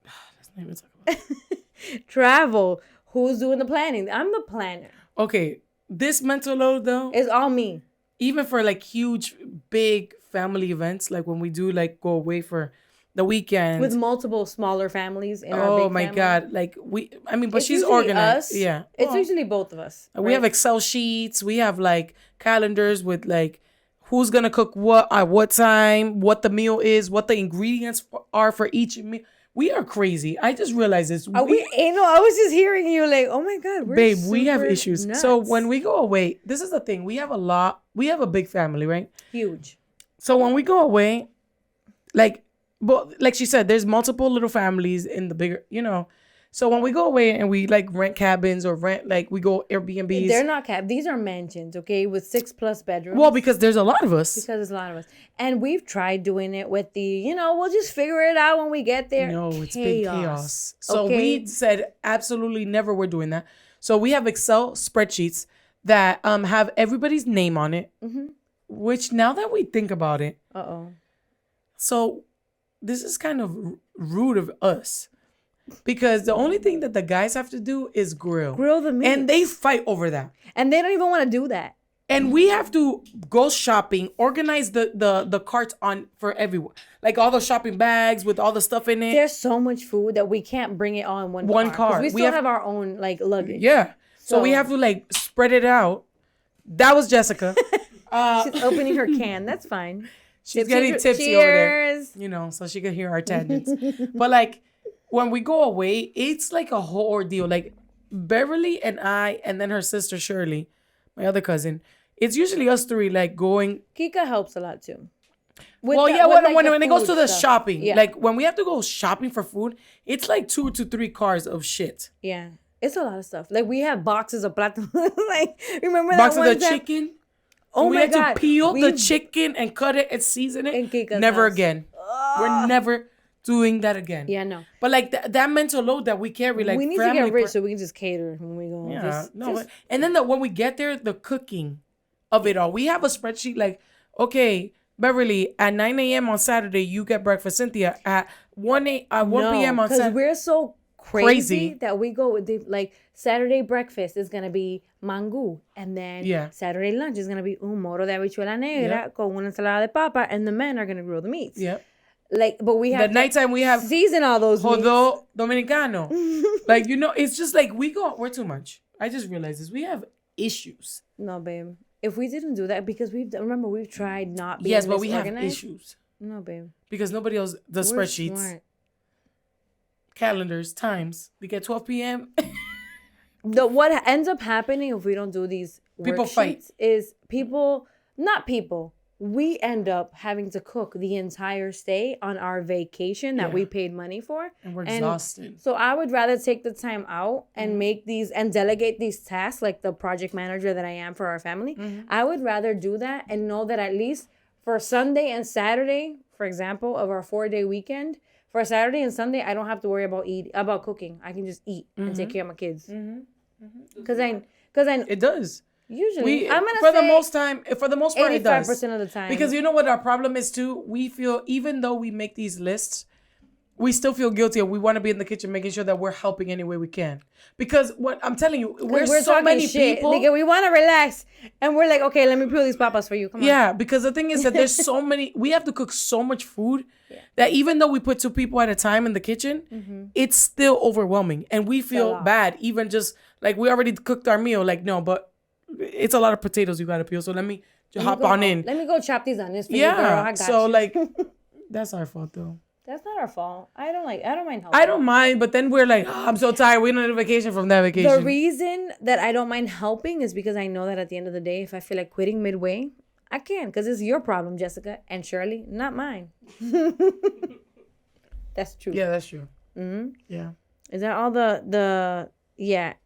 Let's not even talk about it.
Travel. Who's doing the planning? I'm the planner.
Okay. This mental load, though,
It's all me.
even for like huge, big family events, like when we do like go away for the weekend.
With multiple smaller families in our
Oh
big
my
family.
God. Like but
It's
she's
usually
organized.
us.
Yeah.
It's
Well,
usually both of us.
we have
right?
Excel sheets. We have like calendars with like who's going to cook what at what time, what the meal is, what the ingredients are for each meal. We are crazy. I just realized this.
I was just hearing you like, oh my God,
Babe, we have
super
issues.
nuts.
So when we go away, this is the thing. We have a big family, right?
Huge.
So when we go away, like she said, there's multiple little families in the bigger, So when we go away and we like rent cabins or we go Airbnbs.
They're not these are mansions, okay, with 6+ bedrooms.
Well, because there's a lot of us.
Because there's a lot of us. And we've tried doing it with we'll just figure it out when we get there.
No, it's big chaos. So
Okay?
we said absolutely never we're doing that. So we have Excel spreadsheets that have everybody's name on it, which now that we think about it.
Uh-oh.
So this is kind of rude of us. Because the only thing that the guys have to do is grill
the meat.
and they fight over that.
And they don't even want to do that.
And we have to go shopping, organize the carts for everyone. Like all the shopping bags with all the stuff in it.
There's so much food that we can't bring it all in one car. 'Cause we still have our own like luggage.
Yeah. So we have to like spread it out. That was Jessica.
She's opening her can. That's fine.
She's getting tipsy over there.
Cheers.
So she could hear our tangents. But like when we go away, it's like a whole ordeal. Like Beverly and I, and then her sister Shirley, my other cousin. It's usually us three like going.
Kika helps a lot too.
When it goes to the shopping,
Yeah.
like when we have to go shopping for food, it's like 2 to 3 cars of shit.
Yeah. It's a lot of stuff. Like we have boxes of plátano. Like remember that
Box
one
of the
time?
chicken.
Oh
we
my
had
God.
to peel the chicken and cut it and season
In
it.
Kika's
Never
house.
again. We're never doing that again.
Yeah, no.
But like that mental load that we carry, like
We need to get rich so we can just cater when we go.
Yeah, and then when we get there, the cooking of it all. We have a spreadsheet like, okay, Beverly, at 9 a.m. on Saturday, you get breakfast. Cynthia, at 1 p.m. on
Saturday.
Saturday.
We're so crazy that we go with like Saturday breakfast is gonna be mango, and then Saturday lunch is gonna be un moro de habichuela negra con una ensalada de papa, and the men are gonna grill the meats.
Yep.
Like, but we have
the nighttime we have
season all those
jodo dominicano. Like, you know, it's just like we're too much. I just realized this. We have issues.
No, babe. If we didn't do that, because we've tried not being
yes, but we have issues.
No, babe.
Because nobody else does spreadsheets.
Smart.
Calendars, times. We get 12 p.m.
What ends up happening if we don't do these
people fight
is we end up having to cook the entire stay on our vacation that we paid money for,
and we're exhausted.
So I would rather take the time out and make these and delegate these tasks, like the project manager that I am for our family. I would rather do that and know that at least for Sunday and Saturday, for example, of our 4-day weekend, for Saturday and Sunday, I don't have to worry about cooking. I can just eat and take care of my kids. Because I
it does.
Usually, I'm gonna
for
say
the most part, it does.
85% of the time.
Because you know what our problem is too? We feel, even though we make these lists, we still feel guilty, and we want to be in the kitchen making sure that we're helping any way we can. Because what I'm telling you, we're so many people.
Like, we want to relax, and we're like, okay, let me peel these papas for you. Come on.
Yeah, because the thing is that there's so many. We have to cook so much food that even though we put 2 people at a time in the kitchen, it's still overwhelming, and we feel bad. Even just like we already cooked our meal. Like, no, but it's a lot of potatoes you gotta peel. So let me hop on in.
Let me go chop these onions for you, girl. I got
so
you.
like, that's our fault though.
That's not our fault. I don't mind helping.
I don't mind, but then we're like, I'm so tired. We need a vacation from that vacation.
The reason that I don't mind helping is because I know that at the end of the day, if I feel like quitting midway, I can, because it's your problem, Jessica and Shirley, not mine. That's true.
Yeah, that's true.
Mm-hmm.
Yeah.
Is that all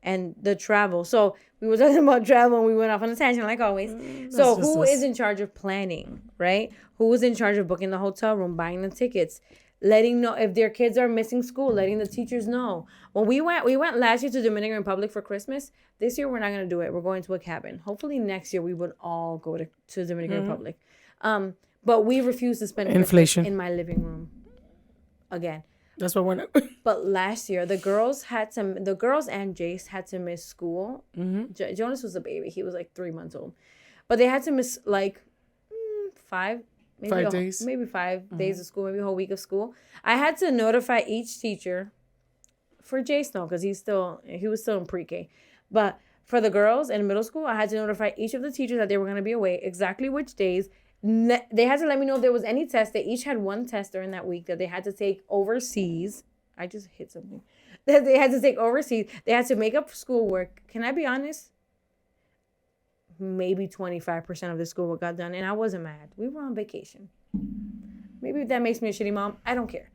and the travel? So we were talking about travel and we went off on a tangent like always. So who is in charge of planning, right? Who is in charge of booking the hotel room, buying the tickets, letting know if their kids are missing school, letting the teachers know. When we went last year to Dominican Republic for Christmas. This year we're not going to do it. We're going to a cabin. Hopefully next year we would all go to Dominican Republic. But we refuse to spend Christmas in my living room again.
That's what we're not.
But last year, the girls and Jace had to miss school. Jonas was a baby. He was like 3 months old. But they had to miss like 5 days. Maybe 5 days of school, maybe a whole week of school. I had to notify each teacher for Jace, no, because he was still in pre-K. But for the girls in middle school, I had to notify each of the teachers that they were going to be away, exactly which days. They had to let me know if there was any test. They each had one test during that week that they had to take overseas. I just hit something. That they had to take overseas. They had to make up schoolwork. Can I be honest? Maybe 25% of the schoolwork got done, and I wasn't mad. We were on vacation. Maybe that makes me a shitty mom. I don't care.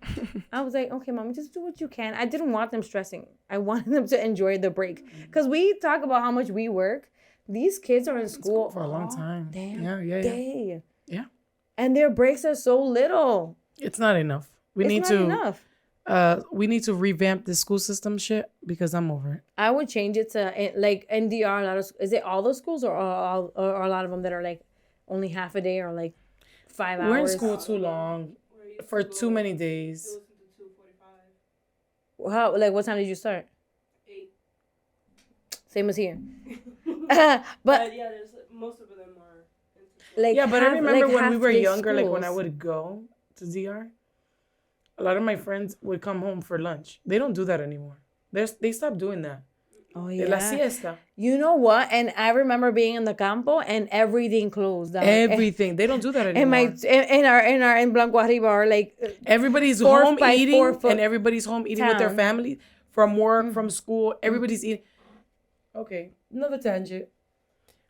I was like, okay, mom, just do what you can. I didn't want them stressing. I wanted them to enjoy the break. Because we talk about how much we work. These kids are in school
for a long time.
Day.
Yeah.
And their breaks are so little.
It's not enough. We need to revamp the school system shit because I'm over it.
I would change it to like NDR. Is it all those schools or a lot of them that are like only half a day or like 5 hours?
We're in school too long for too many days.
How? Like, what time did you start?
8.
Same as here.
But yeah, there's most of them are.
Like,
yeah, but I remember when we were younger, like when I would go to DR, a lot of my friends would come home for lunch. They don't do that anymore. They stopped doing that.
Oh yeah.
La siesta.
You know what? And I remember being in the campo and everything closed down.
Everything. They don't do that anymore.
In Blanco Arriba are like
everybody's home eating and everybody's home eating with their family from work, from school. Everybody's eating. Okay, another tangent.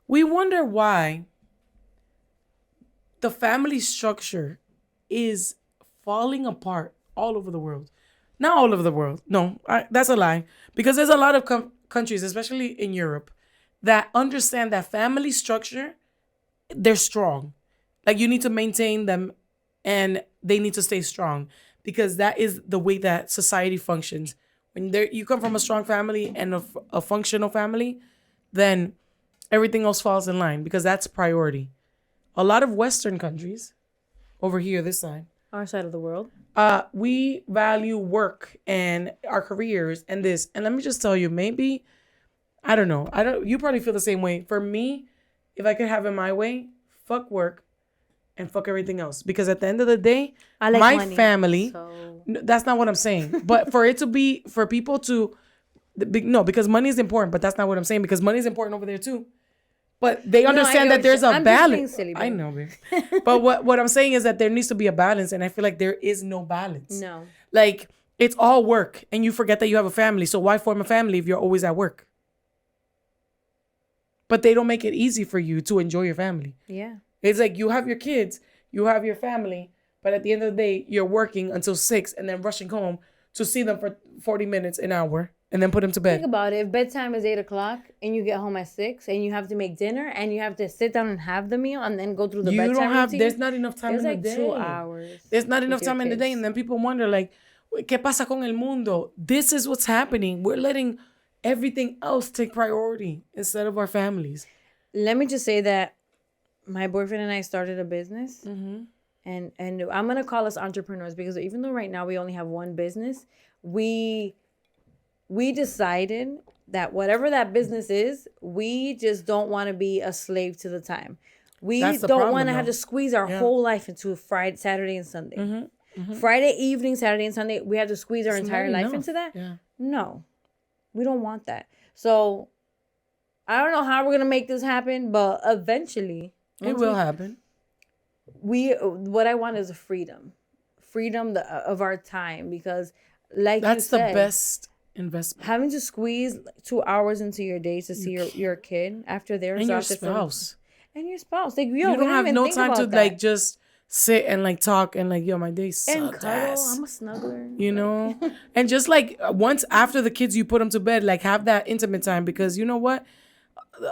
We wonder why the family structure is falling apart all over the world. Not all over the world. No, that's a lie. Because there's a lot of countries, especially in Europe, that understand that family structure, they're strong. Like you need to maintain them and they need to stay strong because that is the way that society functions. When you come from a strong family and a functional family, then everything else falls in line because that's priority. A lot of Western countries, over here, this side,
Our side of the world.
we value work and our careers and this. And let me just tell you, maybe, I don't know. You probably feel the same way. For me, if I could have it my way, fuck work and fuck everything else. Because at the end of the day,
I like
my
money,
family,
so...
that's not what I'm saying. But for people to, no, because money is important, but that's not what I'm saying because money is important over there too. But they understand that there's a balance.
Silly,
I know, babe. But what I'm saying is that there needs to be a balance, and I feel like there is no balance.
No.
Like, it's all work, and you forget that you have a family. So why form a family if you're always at work? But they don't make it easy for you to enjoy your family.
Yeah.
It's like you have your kids, you have your family, but at the end of the day, you're working until 6 and then rushing home to see them for 40 minutes, an hour. And then put them to bed.
Think about it. If bedtime is 8 o'clock and you get home at 6 and you have to make dinner and you have to sit down and have the meal and then go through the bedtime routine.
There's not enough time in the day.
There's like 2 hours.
There's not enough time in the day. And then people wonder like, ¿qué pasa con el mundo? This is what's happening. We're letting everything else take priority instead of our families.
Let me just say that my boyfriend and I started a business.
Mm-hmm.
And I'm going to call us entrepreneurs because even though right now we only have one business, we decided that whatever that business is, we just don't want to be a slave to the time. We don't want to have to squeeze our whole life into Friday, Saturday, and Sunday.
Mm-hmm. Mm-hmm.
Friday evening, Saturday, and Sunday, we have to squeeze our
It's
entire
not
life
enough.
into that?
Yeah.
No, we don't want that. So I don't know how we're going to make this happen, but eventually.
It will happen.
What I want is a freedom of our time because like
that's
you said,
the best investment.
Having to squeeze 2 hours into your day to see your kid after they're exhausted
and your spouse.
And your spouse. Like,
you don't have no time to like just sit and like talk and like, yo, my day sucked.
And cuddle. I'm a snuggler.
You know? And just like once after the kids, you put them to bed, like have that intimate time because you know what?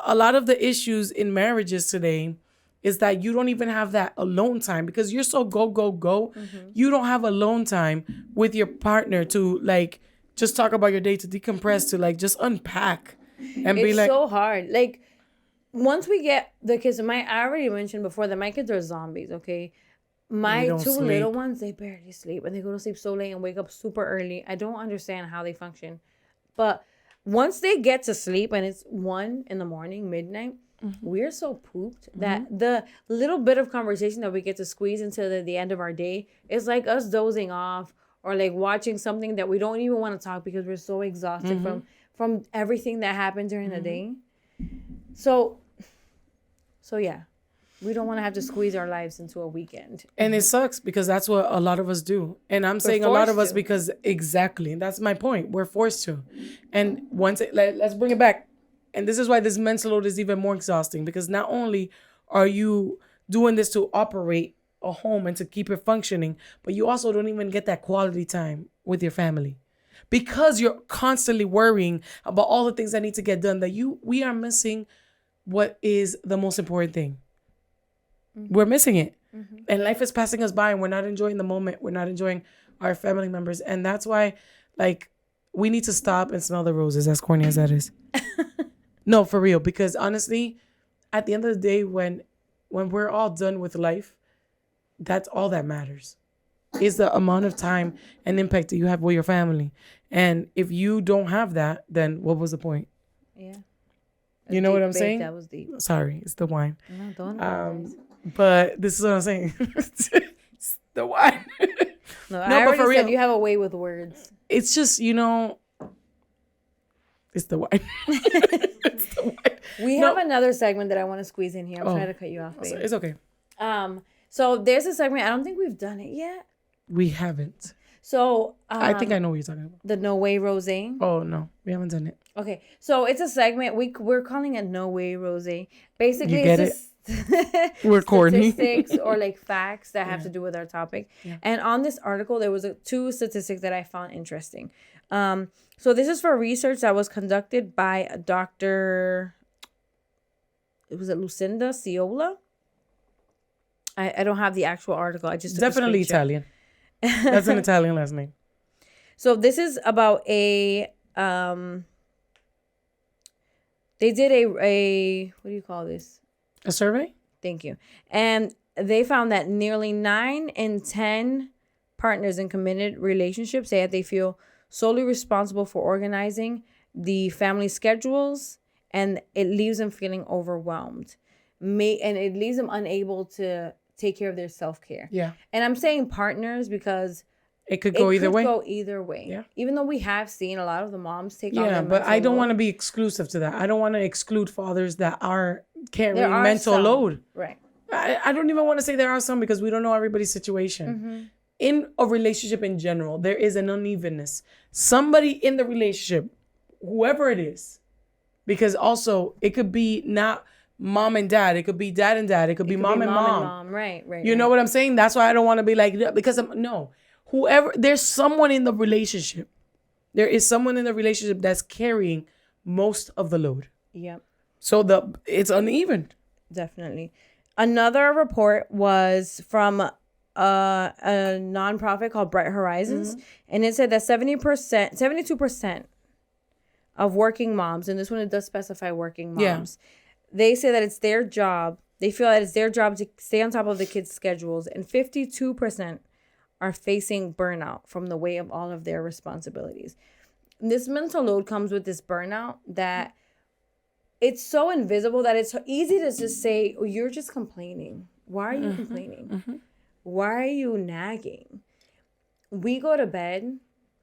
A lot of the issues in marriages today is that you don't even have that alone time because you're so go. Mm-hmm. You don't have alone time with your partner to like just talk about your day, to decompress, to like just unpack and be like.
It's so hard. Like once we get the kids, I already mentioned before that my kids are zombies, okay? My 2 little ones, they barely sleep and they go to sleep so late and wake up super early. I don't understand how they function. But once they get to sleep and it's 1 a.m, midnight, mm-hmm. we're so pooped that mm-hmm. the little bit of conversation that we get to squeeze into the end of our day is like us dozing off or like watching something that we don't even want to talk because we're so exhausted mm-hmm. from everything that happened during mm-hmm. the day. So yeah, we don't want to have to squeeze our lives into a weekend.
And it sucks because that's what a lot of us do. And I'm saying a lot of us because exactly, that's my point. We're forced to. And let's bring it back. And this is why this mental load is even more exhausting because not only are you doing this to operate a home and to keep it functioning, but you also don't even get that quality time with your family because you're constantly worrying about all the things that need to get done that we are missing what is the most important thing. Mm-hmm. We're missing it. Mm-hmm. And life is passing us by and we're not enjoying the moment. We're not enjoying our family members. And that's why like we need to stop and smell the roses, as corny as that is. No, for real. Because honestly, at the end of the day, when we're all done with life, that's all that matters is the amount of time and impact that you have with your family. And if you don't have that, then what was the point?
Yeah.
You know what I'm saying?
That was deep.
Sorry, it's the wine.
No, don't apologize.
But this is what I'm saying. It's the wine.
No, I already said you have a way with words.
It's just, it's the wine. It's the wine.
We have another segment that I want to squeeze in here. I'm trying to cut you off, babe.
It's okay.
So there's a segment. I don't think we've done it yet.
We haven't.
So
I think I know what you're talking about.
The No Way Rosé.
Oh no, we haven't done it.
Okay, so it's a segment we're calling it No Way Rosé. Basically,
you get it? We're corny.
statistics or like facts that have to do with our topic.
Yeah.
And on this article, there was two statistics that I found interesting. So this is for research that was conducted by Dr. Was it Lucinda Ciola? I don't have the actual article. I just took
Definitely
a screenshot.
Italian. That's an Italian last name.
So this is about they did a what do you call this?
A survey?
Thank you. And they found that nearly 9 in 10 partners in committed relationships say that they feel solely responsible for organizing the family schedules, and it leaves them feeling overwhelmed. And it leaves them unable to take care of their self-care.
Yeah.
And I'm saying partners because
it could go either way.
It could go either way.
Yeah.
Even though we have seen a lot of the moms take on
Yeah,
their
but
mental
I don't
load.
want to be exclusive to that. I don't want to exclude fathers that are carrying
There are
mental
some.
load.
Right.
I don't even want to say there are some because we don't know everybody's situation. In a relationship in general, there is an unevenness. Somebody in the relationship, whoever it is, because also it could be not mom and dad. It could be dad and dad. It could be mom and mom.
Right.
You know what I'm saying? That's why I don't want to be like, because whoever, there's someone in the relationship. There is someone in the relationship that's carrying most of the load.
Yep.
So it's uneven.
Definitely. Another report was from a nonprofit called Bright Horizons, and it said that 72% of working moms, and this one it does specify working moms, they say that it's their job. They feel that it's their job to stay on top of the kids' schedules, and 52% are facing burnout from the weight of all of their responsibilities. This mental load comes with this burnout that it's so invisible that it's easy to just say, oh, you're just complaining. Why are you complaining? Why are you nagging? We go to bed,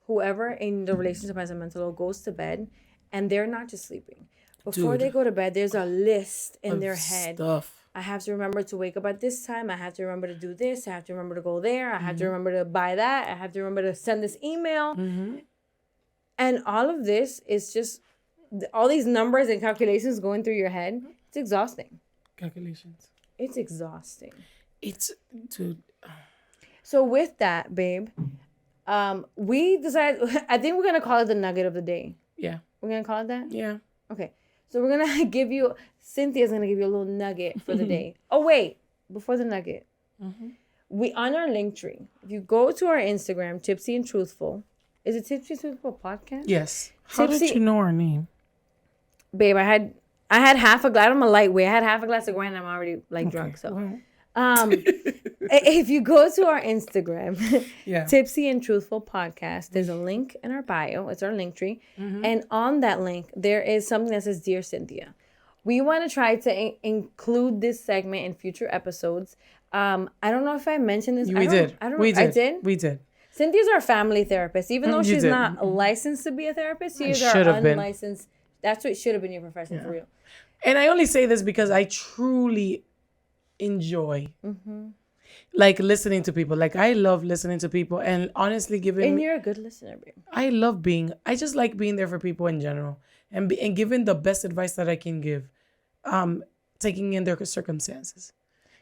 whoever in the relationship has a mental load goes to bed, and they're not just sleeping. Before they go to bed, there's a list in their head.
Stuff.
I have to remember to wake up at this time. I have to remember to do this. I have to remember to go there. I have to remember to buy that. I have to remember to send this email. And all of this is just all these numbers and calculations going through your head. It's exhausting.
Calculations.
It's exhausting.
Dude.
So with that, babe, we decided, I think we're going to call it the nugget of the day.
Yeah.
We're going to call it that?
Yeah.
Okay. So we're going to give you, Cynthia's going to give you a little nugget for the day. Oh, wait. Before the nugget. We, on our link tree, if you go to our Instagram, Tipsy and Truthful, is it Tipsy and Truthful Podcast?
Yes. How did you know our name?
Babe, I had half a glass. I'm a lightweight. I had half a glass of wine and I'm already drunk. So, if you go to our Instagram, Tipsy and Truthful Podcast, there's a link in our bio. It's our link tree. And on that link, there is something that says, Dear Cynthia. We want to try to include this segment in future episodes. I don't know if I mentioned this.
We did.
I did?
We did.
Cynthia's our family therapist. Even though she's
did.
not licensed to be a therapist, she is our
should have been.
unlicensed. That's what should have been your profession for real.
And I only say this because I truly enjoy like listening to people. Like I love listening to people and honestly
And you're a good listener, babe.
I just like being there for people in general and giving the best advice that I can give, taking in their circumstances.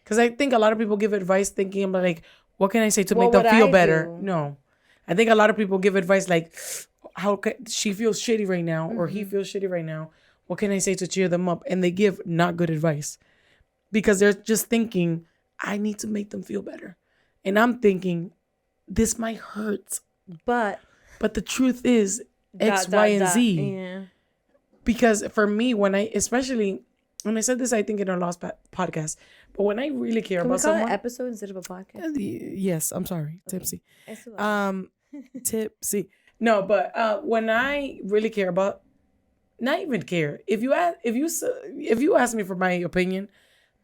Because I think a lot of people give advice thinking about like, what can I say to make them feel better? No. I think a lot of people give advice like, how can she feels shitty right now or he feels shitty right now. What can I say to cheer them up? And they give not good advice because they're just thinking, I need to make them feel better. And I'm thinking, this might hurt. But the truth is X, Y, and Z.
Yeah.
Because for me, when I said this, I think in our last podcast, but when I really care
Can
about
we call
someone.
it episode instead of a podcast?
Yes, I'm sorry. Tipsy.
Okay.
Tipsy. No, but when I really care about, not even care. If you ask me for my opinion,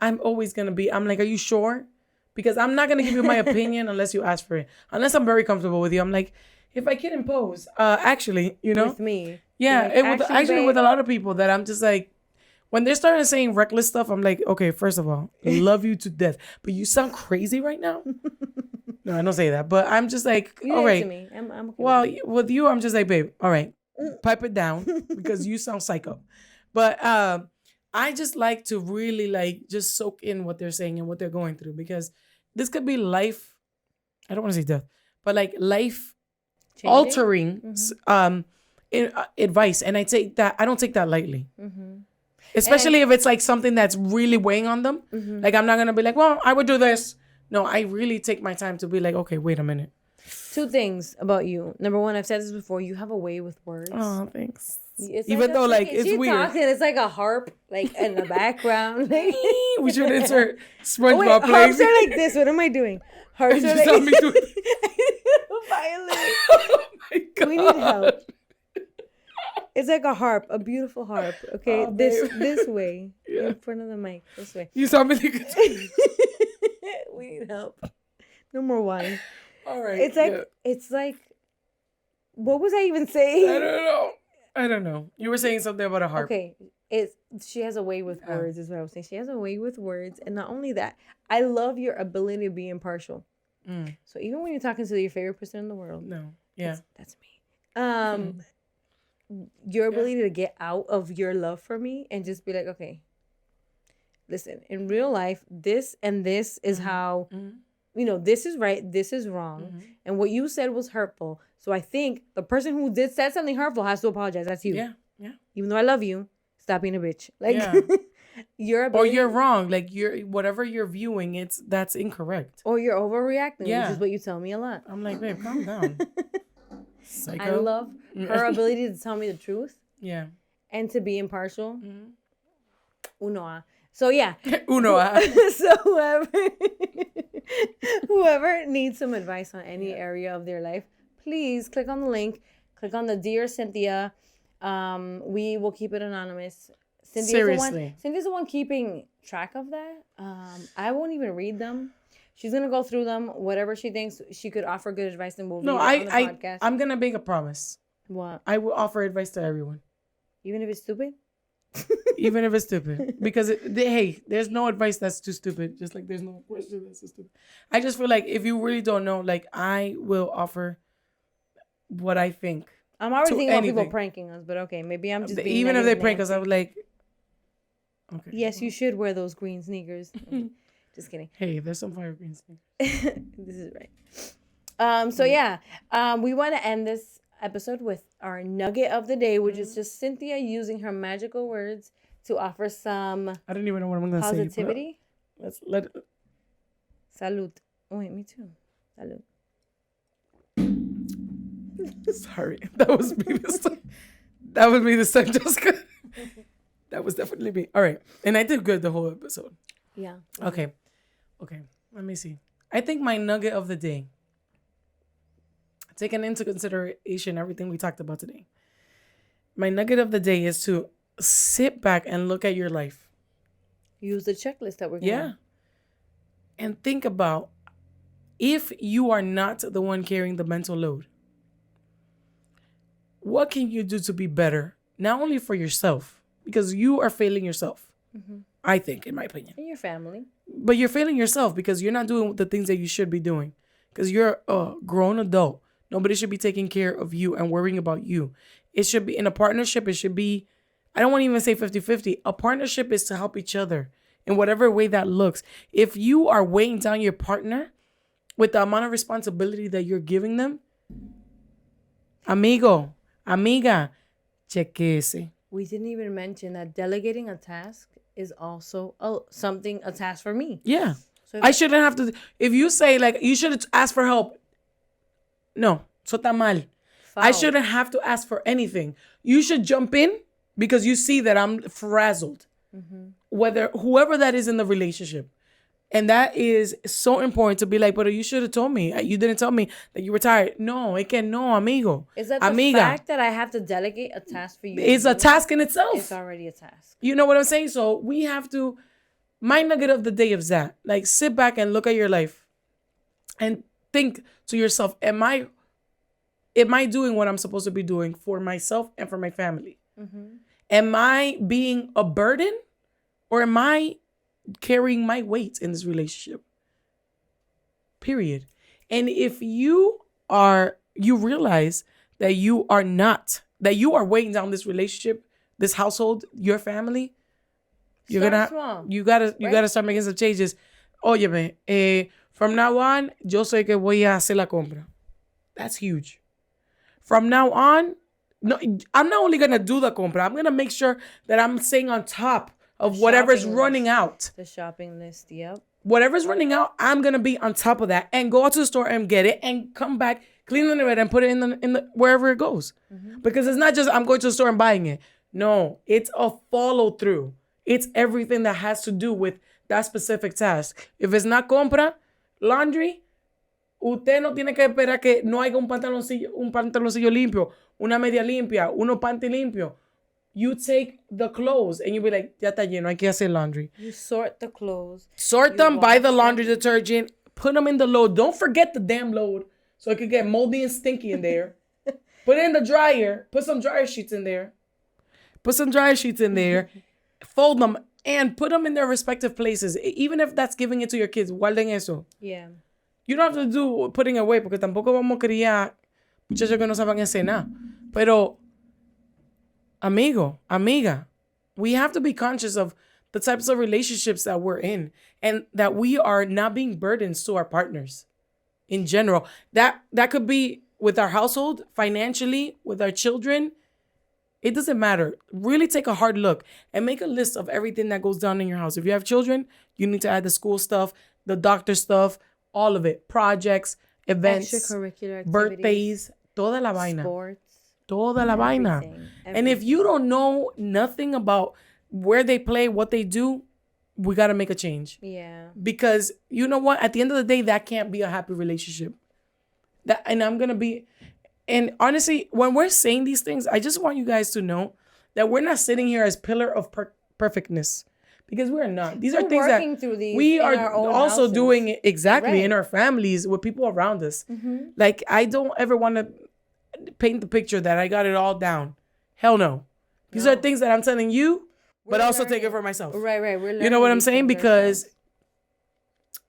I'm always gonna be. I'm like, are you sure? Because I'm not gonna give you my opinion unless you ask for it. Unless I'm very comfortable with you. I'm like, if I can impose, actually,
with me.
Yeah,
like,
actually with a lot of people that I'm just like, when they're starting saying reckless stuff, I'm like, okay, first of all, love you to death, but you sound crazy right now. No, I don't say that, but I'm just like,
You
all
did it
right.
to me. I'm okay
Well,
with it.
with you, I'm just like, babe, all right, pipe it down because you sound psycho. But I just like to really like just soak in what they're saying and what they're going through, because this could be life. I don't want to say death, but like life
Changing?
altering advice, and I don't take that lightly. Especially if it's like something that's really weighing on them. Like, I'm not gonna be like, well, I would do this. No, I really take my time to be like, okay, wait a minute.
2 things about you. Number 1, I've said this before. You have a way with words.
Oh, thanks.
It's
Even though like it's
she
weird.
Talks and it's like a harp, like in the background. Like,
We should insert SpongeBob
wait,
playing.
harps are like this. What am I doing? Harps are
Just
like
tell me to
violin.
Oh my God.
We need help. It's like a harp, a beautiful harp. Okay,
Oh,
this way,
Yeah.
in front of the mic, this way.
You saw me the guitar.
We need help. No more wine.
All right.
It's like, what was I even saying?
I don't know. You were saying something about a harp.
Okay, she has a way with words, is what I was saying. She has a way with words, and not only that, I love your ability to be impartial. So even when you're talking to your favorite person in the world, that's me. Your ability to get out of your love for me and just be like, okay, listen, in real life, this and this is how, this is right, this is wrong, and what you said was hurtful. So I think the person who said something hurtful has to apologize. That's you.
Yeah.
Even though I love you, stop being a bitch. Like, your
Or
ability,
you're wrong. Like, whatever you're viewing, that's incorrect.
or you're overreacting, which is what you tell me a lot.
I'm like, babe, calm down. Psycho.
I love her ability to tell me the truth.
Yeah.
And to be impartial. Unoa. So yeah.
Unoa.
So whoever needs some advice on any area of their life, please click on the link. Click on the Dear Cynthia. We will keep it anonymous. Cynthia's the one keeping track of that. I won't even read them. She's gonna go through them. Whatever she thinks she could offer good advice, and we'll read it on the podcast.
I'm gonna make a promise.
What?
I will offer advice to everyone,
even if it's stupid.
Even if it's stupid, because hey, there's no advice that's too stupid. Just like there's no question that's too stupid. I just feel like if you really don't know, like, I will offer what I think.
I'm already thinking about people pranking us, but okay, maybe I'm just being
even if they prank us, I would like. Okay.
Yes, you should wear those green sneakers. Just kidding.
Hey, there's some fire green sneakers.
This is right. So yeah, we want to end this episode with our nugget of the day, which is just Cynthia using her magical words to offer some.
I don't even know what I'm gonna say.
Positivity.
Let's let.
Salud. Oh, wait, me too. Salud.
Sorry, that was me this time. That was me this time, Jessica. That was definitely me. All right, and I did good the whole episode.
Yeah.
Okay. Let me see. I think my nugget of the day, taking into consideration everything we talked about today, my nugget of the day is to sit back and look at your life.
Use the checklist that we're going to.
And think about if you are not the one carrying the mental load, what can you do to be better? Not only for yourself, because you are failing yourself. I think, in my opinion.
And your family.
But you're failing yourself because you're not doing the things that you should be doing. Because you're a grown adult. Nobody should be taking care of you and worrying about you. It should be in a partnership. It should be, I don't want to even say 50-50. A partnership is to help each other in whatever way that looks. If you are weighing down your partner with the amount of responsibility that you're giving them, amigo, amiga, chequese.
We didn't even mention that delegating a task is also a task for me.
Yeah. So I shouldn't have to. If you say, like, you should ask for help. No. Eso está mal. I shouldn't have to ask for anything. You should jump in because you see that I'm frazzled. Whoever that is in the relationship. And that is so important to be like, but you should have told me. You didn't tell me that you were tired. No, no, amigo.
Is that the fact that I have to delegate a task for you?
It's a task in itself.
It's already a task.
You know what I'm saying? So we have to, my nugget of the day is that, like, sit back and look at your life and think to yourself, am I doing what I'm supposed to be doing for myself and for my family? Am I being a burden, or am I carrying my weight in this relationship? Period. And if you realize that you are weighing down this relationship, this household, your family,
Start small.
You gotta start making some changes. Óyeme, from now on, yo sé que voy a hacer la compra. That's huge. From now on, no, I'm not only gonna do the compra. I'm gonna make sure that I'm staying on top of whatever's running out.
The shopping list, yep.
Whatever's running out, I'm gonna be on top of that and go out to the store and get it and come back, clean the red and put it in the wherever it goes. Because it's not just I'm going to the store and buying it. No, it's a follow through. It's everything that has to do with that specific task. If it's not compra, laundry, usted no tiene que esperar que no haya un pantaloncillo limpio, una media limpia, unos panty limpio. You take the clothes and you be like, ya está lleno, hay que hacer laundry.
You sort the clothes.
Sort them, buy the laundry detergent, put them in the load. Don't forget the damn load so it could get moldy and stinky in there. Put it in the dryer. Put some dryer sheets in there. Fold them and put them in their respective places. Even if that's giving it to your kids, guarden eso.
Yeah.
You don't have to do putting away porque tampoco vamos a criar muchachos que no saben hacer nada. Pero, amigo, amiga, we have to be conscious of the types of relationships that we're in and that we are not being burdens to our partners in general. That could be with our household, financially, with our children. It doesn't matter. Really take a hard look and make a list of everything that goes down in your house. If you have children, you need to add the school stuff, the doctor stuff, all of it. Projects, events,
extracurricular activities,
birthdays, toda la vaina.
Sports.
Toda la vaina.
Everything.
And if you don't know nothing about where they play, what they do, we got to make a change.
Yeah.
Because you know what? At the end of the day, that can't be a happy relationship. And honestly, when we're saying these things, I just want you guys to know that we're not sitting here as pillar of perfectness. Because we're not. These are things that we are also
houses.
doing it exactly
Right.
in our families with people around us.
Mm-hmm.
Like, I don't ever want to paint the picture that I got it all down. Hell no. These are things that I'm telling you, but also take it for myself.
Right. We're learning.
You know what I'm saying?
things
Because
ourselves.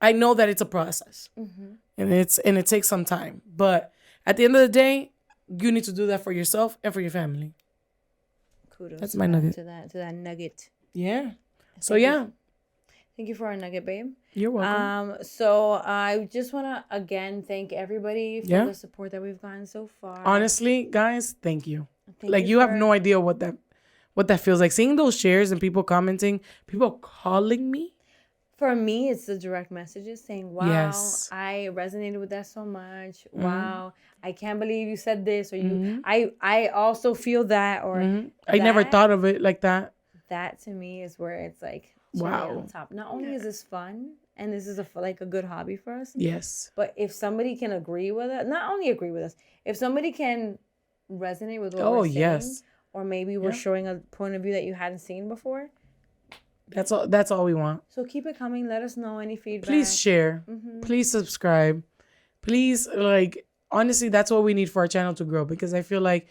I know that it's a process.
Mm-hmm.
And it takes some time. But at the end of the day, you need to do that for yourself and for your family.
Kudos.
That's my nugget.
To that nugget.
Yeah. So yeah.
Thank you for our nugget, babe.
You're welcome.
So I just want to again thank everybody for the support that we've gotten so far.
Honestly, guys, thank you.
Thank
you have no idea what that feels like. Seeing those shares and people commenting, people calling me.
For me, it's the direct messages saying, wow,
Yes.
I resonated with that so much. Mm-hmm. Wow, I can't believe you said this. Or I also feel that. Or
I never thought of it like that.
That to me is where it's like,
wow.
On top. Not only is this fun and this is a good hobby for us.
Yes.
But if somebody can agree with it, not only agree with us, if somebody can resonate with what we're saying.
Yes.
Or maybe we're showing a point of view that you hadn't seen before.
That's all we want.
So keep it coming. Let us know any feedback.
Please share.
Mm-hmm.
Please subscribe. Please, honestly, that's what we need for our channel to grow. Because I feel like,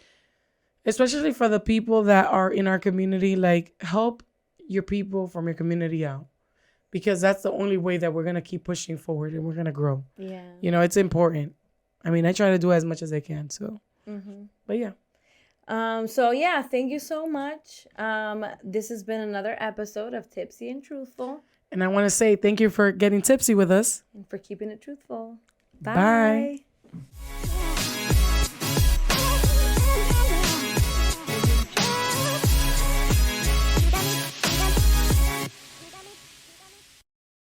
especially for the people that are in our community, help your people from your community out. Because that's the only way that we're going to keep pushing forward and we're going to grow.
Yeah.
You know, it's important. I mean, I try to do as much as I can. So, but yeah.
So yeah, thank you so much. This has been another episode of Tipsy and Truthful.
And I want to say thank you for getting tipsy with us.
And for keeping it truthful.
Bye.
Bye.